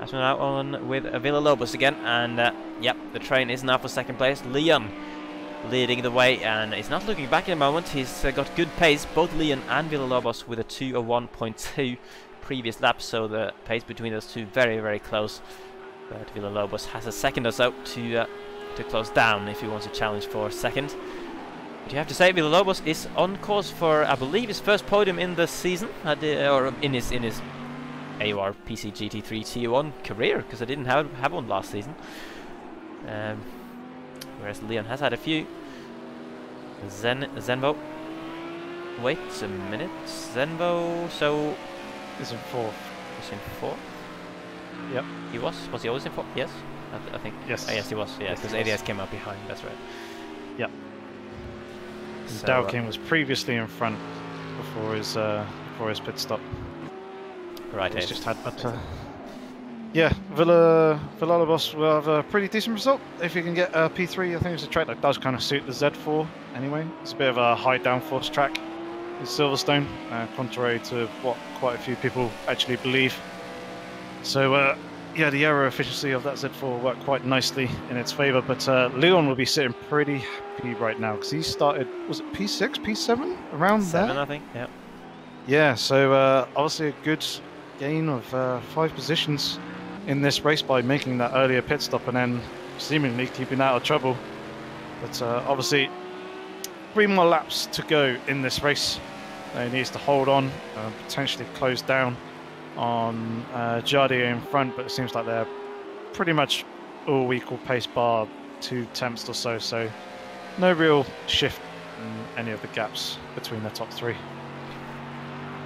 S2: As we're now on with Villalobos again, and yep, the train is now for 2nd place. Leon leading the way, and he's not looking back in a moment. He's got good pace, both Leon and Villalobos, with a 2:01.2 previous lap, so the pace between those two very, very close. But Villalobos has a second or so to close down if he wants to challenge for 2nd. But you have to say, Villalobos is on course for, I believe, his first podium in the season, or in his AOR Fisi GT3 T1 career, because I didn't have one last season. Whereas Leon has had a few. Zenvo. Wait a minute. Zenvo, so...
S3: He's in 4th.
S2: He's in 4th?
S3: Yep.
S2: He was? Was he always in 4th? Yes? I think.
S3: Yes.
S2: Oh, yes, he was. Yeah, because ADS came up behind, that's right.
S3: Yep.
S2: So,
S3: Dalkin was previously in front before his pit stop.
S2: Right,
S3: he's just had that. Yeah, Villalobos will have a pretty decent result if he can get P3. I think it's a track that does kind of suit the Z4 anyway. It's a bit of a high downforce track. It's Silverstone, contrary to what quite a few people actually believe. So yeah, the aero efficiency of that Z4 will work quite nicely in its favour. But Leon will be sitting pretty happy right now because he started, was it P6, P7, around
S2: 7,
S3: there?
S2: I think. Yeah.
S3: Yeah, so obviously a good gain of 5 positions in this race by making that earlier pit stop and then seemingly keeping out of trouble. But obviously 3 more laps to go in this race. He needs to hold on, potentially close down on Jardier in front, but it seems like they're pretty much all equal pace bar 2 tenths or so, so no real shift in any of the gaps between the top 3.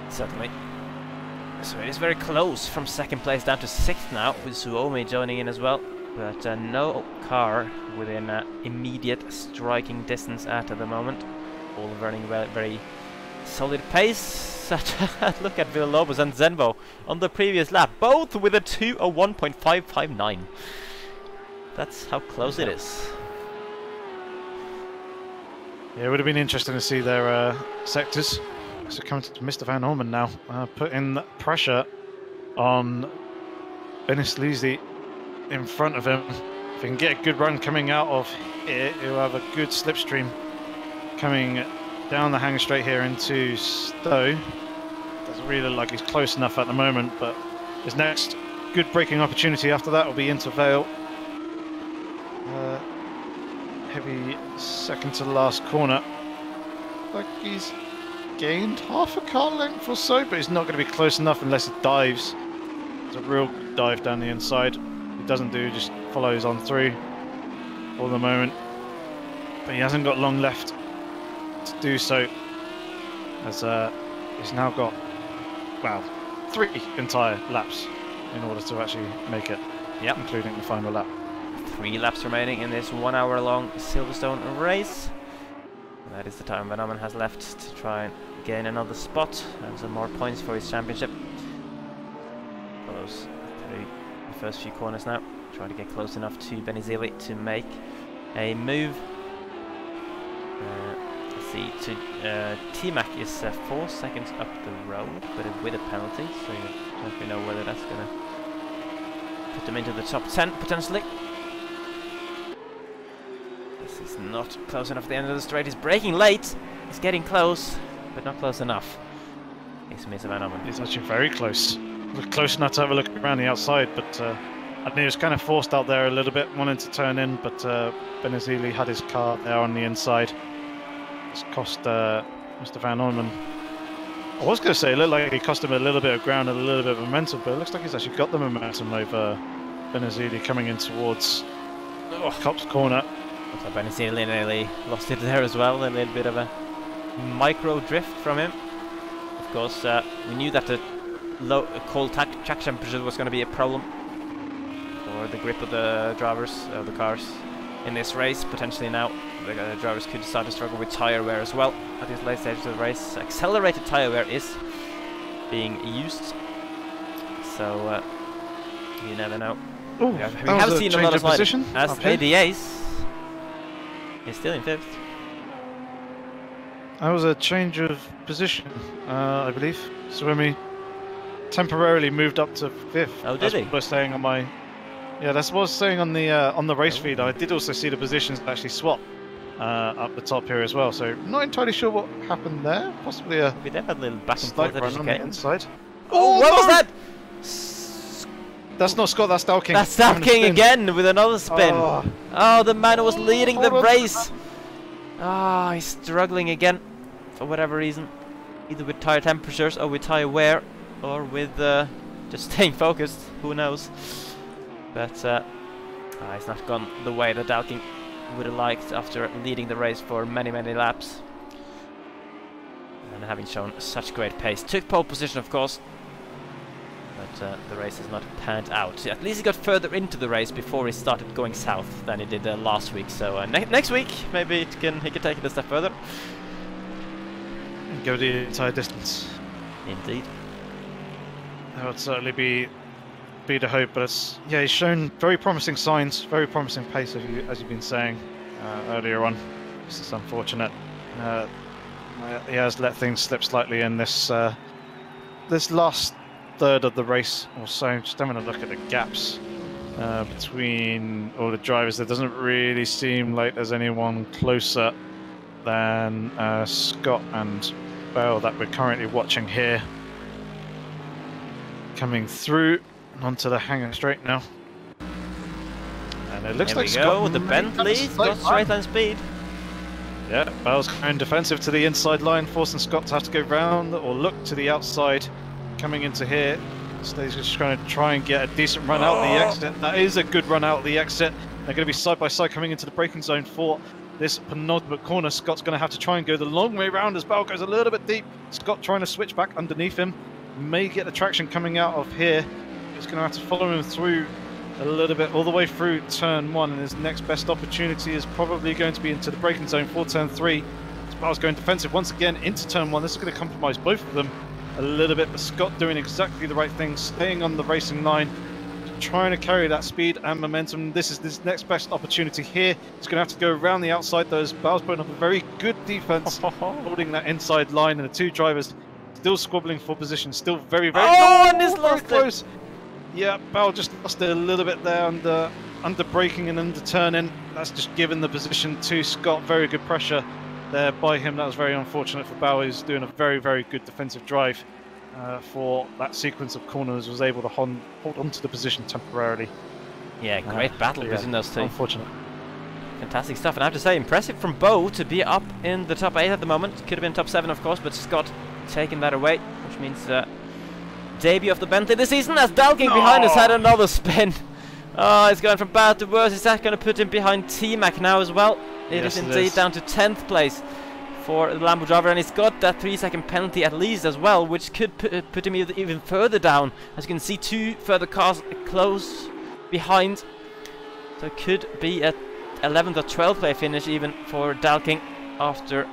S2: Certainly. So it is very close from 2nd place down to 6th now, with Suomi joining in as well. But no car within immediate striking distance at the moment. All running very solid pace. Look at Villalobos and Zenvo on the previous lap, both with a 2:01.559. That's how close it is.
S3: Yeah, it would have been interesting to see their sectors. So coming to Mr. Van Orman now, putting pressure on Bennis Lisi in front of him. If he can get a good run coming out of it, he'll have a good slipstream coming down the hang straight here into Stowe. Doesn't really look like he's close enough at the moment, but his next good braking opportunity after that will be into Vale. Heavy second to the last corner. Like he's gained half a car length or so, but he's not going to be close enough unless it dives. It's a real dive down the inside. He doesn't do, just follows on through for the moment. But he hasn't got long left to do so, as he's now got, well, 3 entire laps in order to actually make it,
S2: yep,
S3: including the final lap.
S2: 3 laps remaining in this 1 hour long Silverstone race. That is the time Van Ommen has left to try and gain another spot and some more points for his championship. Follows through the first few corners now, trying to get close enough to Benizili to make a move. see. T-Mac is 4 seconds up the road, but with a penalty, so you don't really know whether that's gonna put them into the top 10 potentially. This is not close enough at the end of the straight. He's braking late. He's getting close, but not close enough. He's Van Omen.
S3: He's actually very close. Close enough to have a look around the outside, but I think he was kind of forced out there a little bit, wanting to turn in, but Benazili had his car there on the inside. It's cost Mr. Van Orman. I was going to say it looked like he cost him a little bit of ground and a little bit of momentum, but it looks like he's actually got the momentum over Benazili coming in towards Cop's corner.
S2: So Benazili nearly lost it there as well, a little bit of a micro drift from him. Of course, we knew that the cold track temperature was going to be a problem for the grip of the drivers of the cars in this race. Potentially now the drivers could start to struggle with tire wear as well at this late stage of the race. Accelerated tire wear is being used, so you never know.
S3: Ooh,
S2: we have seen a lot of sliding as ADAs is still in 5th.
S3: That was a change of position, I believe. Swimmy temporarily moved up to 5th.
S2: Oh, did
S3: that's
S2: he?
S3: What I was saying on my, yeah, that's what I was saying on the race feed. I did also see the positions actually swap up the top here as well. So not entirely sure what happened there. Possibly a
S2: we did have a little back and forth
S3: run on the inside.
S2: Oh, what was that?
S3: That's not Scott. That's Dalking.
S2: That's Dalking again with another spin. Oh, the man who was leading the race. Oh, he's struggling again for whatever reason, either with tire temperatures or with tire wear, or with just staying focused. Who knows? But it's not gone the way that Dalking would have liked after leading the race for many laps and having shown such great pace. Took pole position, of course, but the race has not panned out. At least he got further into the race before he started going south than he did last week. So next week maybe he can take it a step further.
S3: Go the entire distance.
S2: Indeed.
S3: That would certainly be the hope, but he's shown very promising signs, very promising pace, as you've been saying earlier on. This is unfortunate. He has let things slip slightly in this this last third of the race or so. Just having a look at the gaps between all the drivers, there doesn't really seem like there's anyone closer than Scott and Bell that we're currently watching here. Coming through onto the hangar straight now. And it looks like Scott
S2: with the Bentley's got straight line speed.
S3: Yeah, Bell's going defensive to the inside line, forcing Scott to have to go round or look to the outside. Coming into here, so he's just going to try and get a decent run out the exit. That is a good run out the exit. They're going to be side by side coming into the braking zone for this penultimate corner. Scott's going to have to try and go the long way round as Bell goes a little bit deep. Scott trying to switch back underneath him. May get the traction coming out of here. He's going to have to follow him through a little bit all the way through turn 1, and his next best opportunity is probably going to be into the braking zone for turn 3. Bell's going defensive once again into turn 1. This is going to compromise both of them a little bit, but Scott doing exactly the right thing, staying on the racing line, trying to carry that speed and momentum. This is his next best opportunity here. He's going to have to go around the outside, though, as Bell's putting up a very good defense, holding that inside line, and the two drivers still squabbling for position, still very
S2: and he's lost
S3: close. Yeah, Bell just lost it a little bit there under braking and under turning. That's just given the position to Scott. Very good pressure there by him. That was very unfortunate for Bell, who's doing a very good defensive drive for that sequence of corners. Was able to hold onto the position temporarily.
S2: Yeah, great battle between those two.
S3: Unfortunate.
S2: Fantastic stuff, and I have to say, impressive from Bo to be up in the top 8 at the moment. Could have been top 7, of course, but Scott taking that away, which means debut of the Bentley this season, as Dalking behind us had another spin. Oh, he's going from bad to worse. Is that going to put him behind T-Mac now as well? It is indeed down to 10th place for the Lambo driver, and he's got that 3-second penalty at least as well, which could put him even further down. As you can see, 2 further cars close behind, so it could be a 11th or 12th place finish even for Dalking after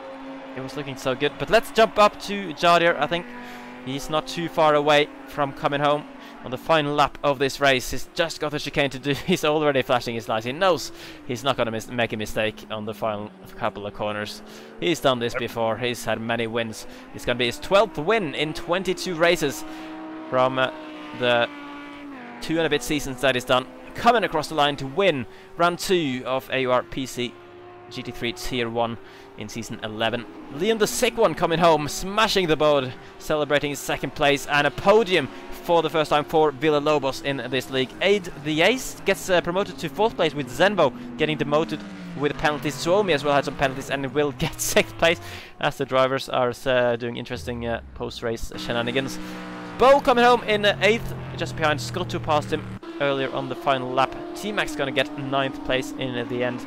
S2: it was looking so good. But let's jump up to Jadir. I think he's not too far away from coming home. on the final lap of this race. He's just got the chicane to do. He's already flashing his lights. He knows he's not going to make a mistake on the final couple of corners. He's done this before. He's had many wins. It's going to be his 12th win in 22 races from the 2 and a bit seasons that he's done. Coming across the line to win round 2 of AOR Fisi GT3 Tier 1 in season 11. Leon the Sick One coming home, smashing the board, celebrating his 2nd place and a podium for the first time for Villalobos in this league. Aid the Ace gets promoted to 4th place, with Zenvo getting demoted with penalties. Suomi as well had some penalties and will get 6th place as the drivers are doing interesting post-race shenanigans. Bo coming home in 8th, just behind Scott, who passed him earlier on the final lap. T-Max gonna get 9th place in the end,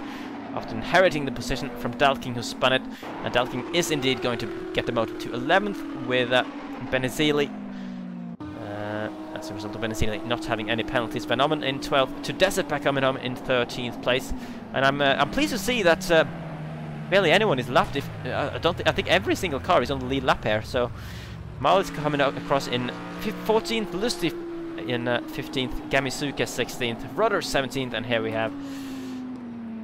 S2: after inheriting the position from Dalking, who spun it. And Dalking is indeed going to get demoted to 11th, with Benezili, as a result of Benezili not having any penalties. Venomen in 12th, to Desertpack coming home in 13th place. And I'm pleased to see that barely anyone is left. I think every single car is on the lead lap here. So Mal is coming out across in 14th, Lustig in 15th, Gamisuke 16th, Rudder 17th, and here we have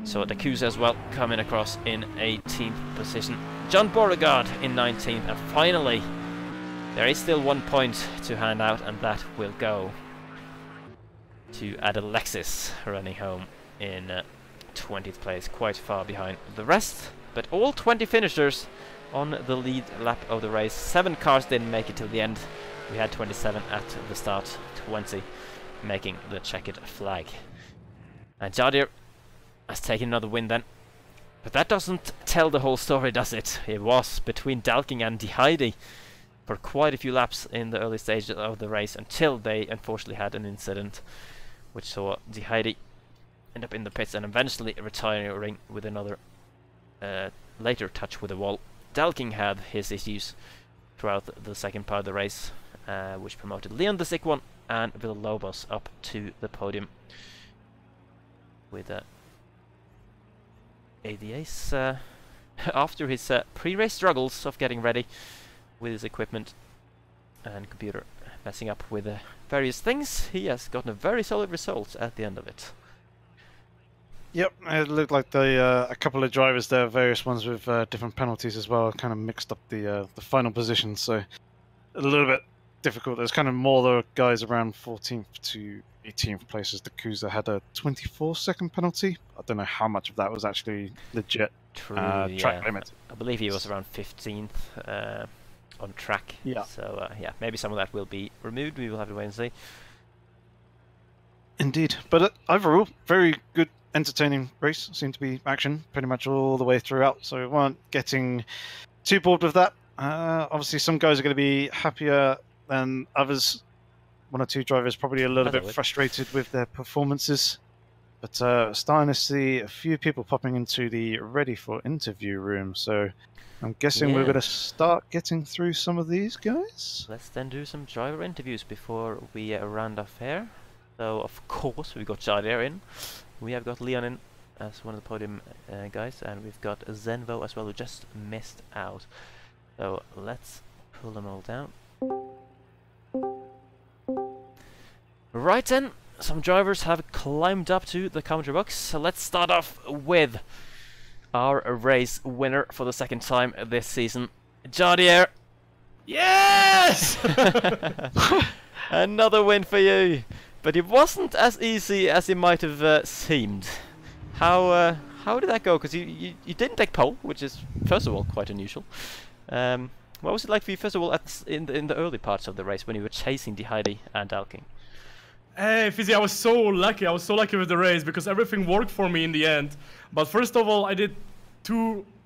S2: Dakusa as well coming across in 18th position. John Beauregard in 19th, and finally there is still 1 point to hand out, and that will go to Adalexis, running home in 20th place, quite far behind the rest, but all 20 finishers on the lead lap of the race. 7 cars didn't make it till the end. We had 27 at the start, 20 making the checkered flag. And Jadir has taken another win then. But that doesn't tell the whole story, does it? It was between Dalking and Diheidi for quite a few laps in the early stages of the race, until they unfortunately had an incident which saw Diheidi end up in the pits and eventually retiring with another later touch with the wall. Dalking had his issues throughout the second part of the race, which promoted Leon the Sick One and Villalobos up to the podium, with ADA's after his pre-race struggles of getting ready with his equipment and computer messing up with various things, he has gotten a very solid result at the end of it.
S3: Yep, it looked like a couple of drivers there, various ones with different penalties as well, kind of mixed up the final position, so a little bit difficult. There's kind of more the guys around 14th to 18th places. Dakusa had a 24-second penalty. I don't know how much of that was actually legit. Track limit.
S2: I believe he was around 15th on track. Yeah. So yeah, maybe some of that will be removed. We will have to wait and see.
S3: Indeed, but overall, very good, entertaining race. Seemed to be action pretty much all the way throughout, so we weren't getting too bored with that. Obviously, some guys are going to be happier than others. 1 or 2 drivers probably a little bit frustrated with their performances, but starting to see a few people popping into the ready for interview room, so I'm guessing we're going to start getting through some of these guys.
S2: Let's then do some driver interviews before we round off here. So of course we've got Jadir in, we have got Leon in as one of the podium guys, and we've got Zenvo as well, who just missed out. So let's pull them all down. Right then, some drivers have climbed up to the commentary box, so let's start off with our race winner for the 2nd time this season, Jadir.
S4: Yes!
S2: Another win for you, but it wasn't as easy as it might have seemed. How did that go? Because you didn't take pole, which is first of all quite unusual. What was it like for you, first of all, in the early parts of the race when you were chasing Diheidi and Dalking?
S4: Hey, Fisi, I was so lucky. I was so lucky with the race because everything worked for me in the end. But first of all, I did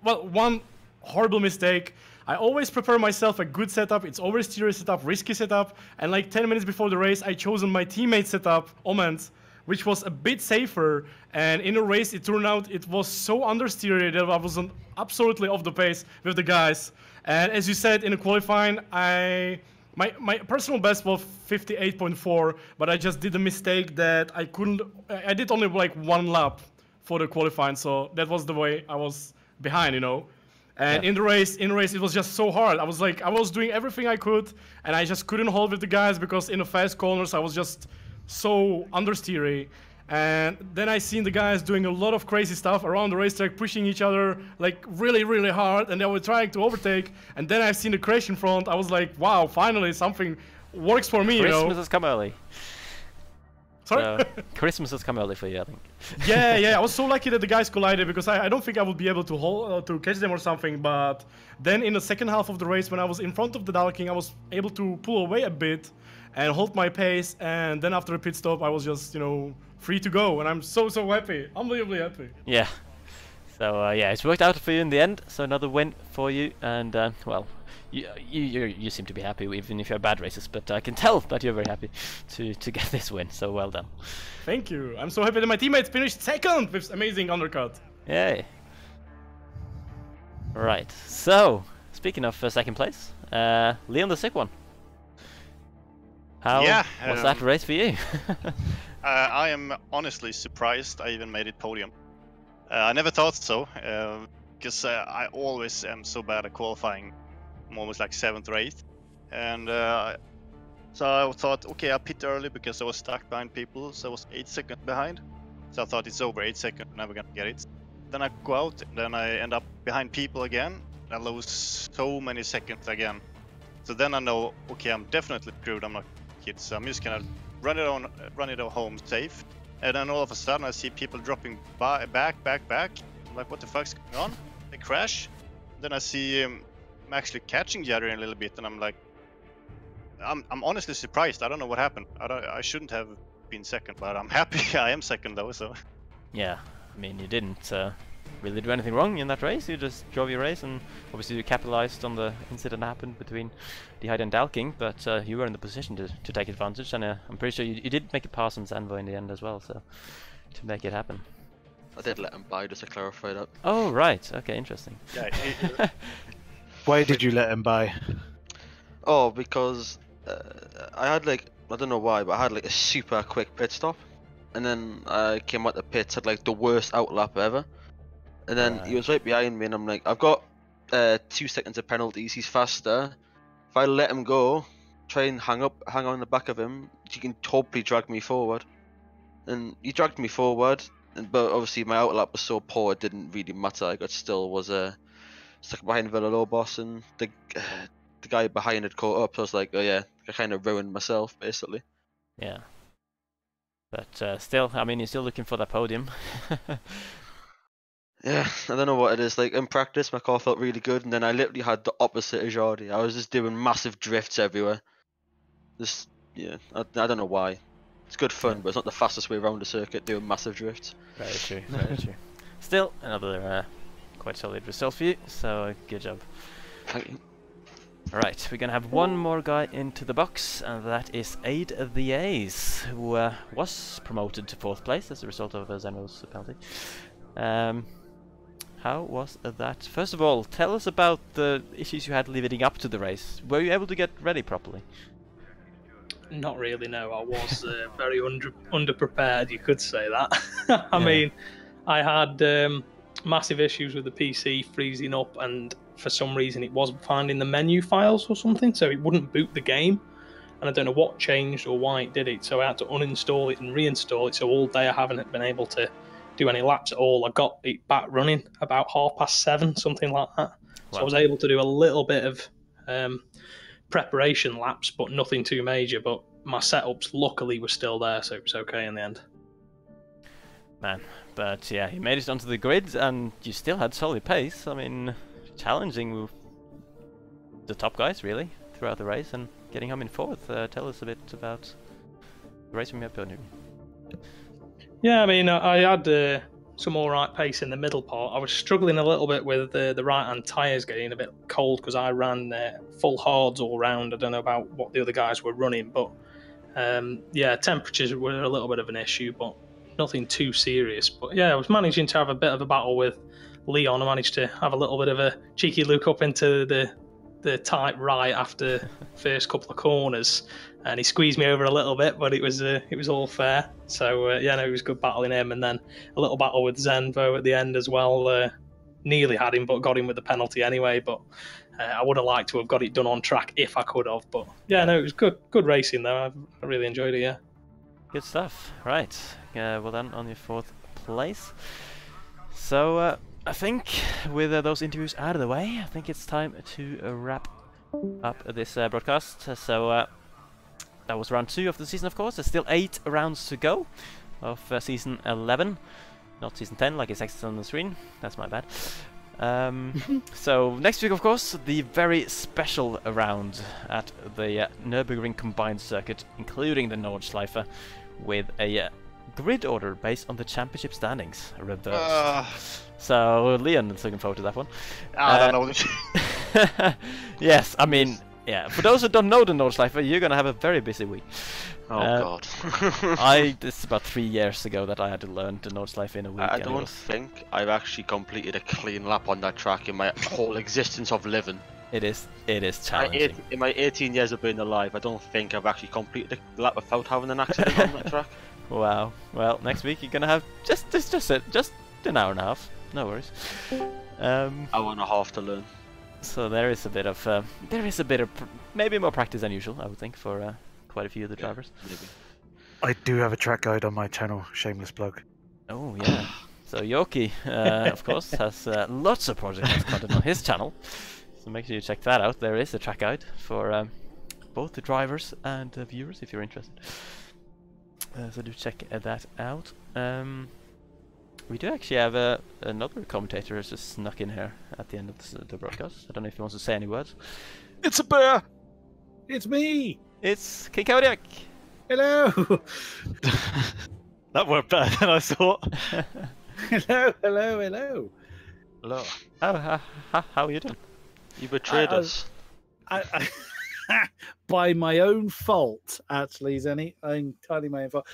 S4: one horrible mistake. I always prepare myself a good setup. It's always steer setup, risky setup. And like 10 minutes before the race, I chosen my teammate setup, Omens, which was a bit safer. And in the race, it turned out it was so understeered that I was absolutely off the pace with the guys. And as you said, in the qualifying, my personal best was 58.4, but I just did a mistake that I did only like 1 lap for the qualifying, so that was the way I was behind, you know. And in the race, it was just so hard. I was doing everything I could, and I just couldn't hold with the guys because in the fast corners I was just so understeery. And then I seen the guys doing a lot of crazy stuff around the racetrack, pushing each other like really, really hard, and they were trying to overtake. And then I've seen the crash in front. I was like, wow, finally something works for me,
S2: Christmas has come early.
S4: Sorry?
S2: So, Christmas has come early for you, I think.
S4: Yeah, I was so lucky that the guys collided because I don't think I would be able to catch them or something. But then in the second half of the race, when I was in front of the Dalking, I was able to pull away a bit and hold my pace. And then after a pit stop, I was just, free to go. And I'm so happy, unbelievably happy.
S2: Yeah. So yeah, it's worked out for you in the end. So another win for you, and well, you seem to be happy even if you have bad races. But I can tell that you're very happy to get this win. So well done.
S4: Thank you. I'm so happy that my teammates finished second with amazing undercut.
S2: Yay. Right. So speaking of second place, Leon the Sick One. How was that race for you?
S5: I am honestly surprised I even made it podium. I never thought so, because I always am so bad at qualifying. I'm almost like 7th or 8th. And so I thought, okay, I'll pit early because I was stuck behind people, so I was 8 seconds behind. So I thought it's over, 8 seconds, never gonna get it. Then I go out, and then I end up behind people again. I lose so many seconds again. So then I know, okay, I'm definitely screwed, I'm not kids, so I'm just gonna run it home safe. And then all of a sudden I see people dropping back. I'm like, what the fuck's going on? They crash. Then I see I'm actually catching Jerry a little bit, and I'm like, I'm honestly surprised. I don't know what happened. I shouldn't have been second, but I'm happy I am second though. So. Yeah,
S2: I mean, you didn't really do anything wrong in that race. You just drove your race, and obviously you capitalized on the incident that happened between Dehyde and Dalking, but you were in the position to take advantage, and I'm pretty sure you did make a pass on Zanvo in the end as well, so to make it happen.
S6: I did let him by, just to clarify that.
S2: Oh, right. Okay, interesting.
S5: Yeah,
S3: Why did you let him by?
S6: Oh, because I had I don't know why, but I had a super quick pit stop, and then I came out the pits, had the worst outlap ever. And then he was right behind me, and I'm like, I've got 2 seconds of penalties. He's faster. If I let him go, try and hang on the back of him, he can hopefully drag me forward. And he dragged me forward, but obviously my outlap was so poor, it didn't really matter. I still was stuck behind Villalobos, and the guy behind had caught up. So I was like, oh yeah, I kind of ruined myself basically.
S2: Yeah. But still, I mean, you're still looking for that podium.
S6: Yeah, I don't know what it is. In practice, my car felt really good, and then I literally had the opposite of Jardy. I was just doing massive drifts everywhere. Yeah, I don't know why. It's good fun, but it's not the fastest way around the circuit doing massive drifts.
S2: Very true, very true. Still, another quite solid result for you, so good job.
S6: Thank you.
S2: Alright, we're gonna have one more guy into the box, and that is Aid the Ace, who was promoted to 4th place as a result of Zenvo's penalty. How was that? First of all, tell us about the issues you had leading up to the race. Were you able to get ready properly?
S7: Not really, no. I was very underprepared, you could say that. I mean, I had massive issues with the PC freezing up, and for some reason it wasn't finding the menu files or something, so it wouldn't boot the game. And I don't know what changed or why it did it, so I had to uninstall it and reinstall it, so all day I haven't been able to do any laps at all. I got it back running about 7:30, something like that. So I was able to do a little bit of preparation laps, but nothing too major. But my setups luckily were still there, so it was okay in the end.
S2: Man, but yeah, you made it onto the grid, and you still had solid pace. I mean, challenging the top guys really throughout the race and getting home in 4th. Tell us a bit about the race from your point of view.
S7: Yeah, I mean, I had some alright pace in the middle part. I was struggling a little bit with the right-hand tyres getting a bit cold because I ran full hards all round. I don't know about what the other guys were running, but yeah, temperatures were a little bit of an issue, but nothing too serious. But yeah, I was managing to have a bit of a battle with Leon. I managed to have a little bit of a cheeky look up into the tight right after the first couple of corners, and he squeezed me over a little bit, but it was all fair. So yeah, no, it was good battling him, and then a little battle with Zenvo at the end as well. nearly had him, but got him with the penalty anyway. But I would have liked to have got it done on track if I could have. But yeah, no, it was good racing though. I really enjoyed it. Yeah.
S2: Good stuff. Right. Well done on your 4th place. So I think with those interviews out of the way, I think it's time to wrap up this broadcast. So that was round 2 of the season, of course. There's still 8 rounds to go of season 11, not season 10 like it says on the screen. That's my bad. So next week, of course, the very special round at the Nürburgring combined circuit, including the Nordschleife, with a grid order based on the championship standings reversed. So Leon is looking forward to that one.
S5: I don't know.
S2: Yes, I mean, yeah. For those who don't know the Nordschleife, you're gonna have a very busy week.
S6: Oh god.
S2: This is about 3 years ago that I had to learn the Nordschleife in a week.
S6: I don't think I've actually completed a clean lap on that track in my whole existence of living.
S2: It is challenging.
S6: In my 18 years of being alive, I don't think I've actually completed a lap without having an accident on that track.
S2: Wow. Well, next week you're gonna have just an hour and a half. No worries.
S6: Hour and a half to learn.
S2: So there is a bit of maybe more practice than usual, I would think, for quite a few of the drivers.
S6: Maybe.
S3: I do have a track guide on my channel, shameless plug.
S2: Oh yeah. So Yoki, of course, has lots of project content on his channel. So make sure you check that out. There is a track guide for both the drivers and the viewers if you're interested. So do check that out. We do actually have another commentator who's just snuck in here at the end of the broadcast. I don't know if he wants to say any words.
S8: It's a bear! It's me!
S2: It's King Kodiak!
S8: Hello!
S3: That worked better than I thought.
S8: Hello, hello, hello.
S3: Hello.
S2: How are you doing?
S6: You betrayed us.
S8: By my own fault, actually, Zenny. Entirely my own fault.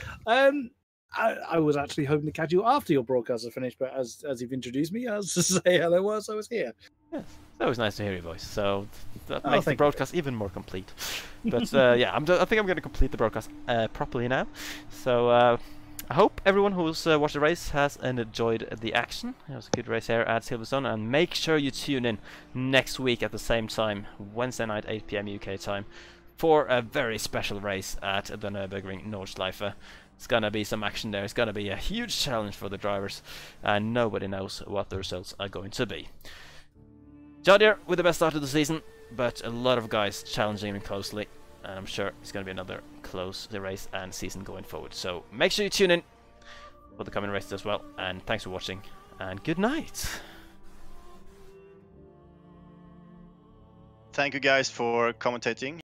S8: I was actually hoping to catch you after your broadcast was finished, but as you've introduced me, I was to say hello whilst I was here.
S2: Yes, that was nice to hear your voice. So that makes the broadcast even more complete. But yeah, I think I'm going to complete the broadcast properly now. So I hope everyone who's watched the race has enjoyed the action. It was a good race here at Silverstone, and make sure you tune in next week at the same time, Wednesday night, 8 PM UK time, for a very special race at the Nürburgring Nordschleife. It's gonna be some action there. It's gonna be a huge challenge for the drivers, and nobody knows what the results are going to be. Jadier with the best start of the season, but a lot of guys challenging him closely, and I'm sure it's gonna be another close race and season going forward. So make sure you tune in for the coming races as well, and thanks for watching, and good night.
S5: Thank you guys for commentating.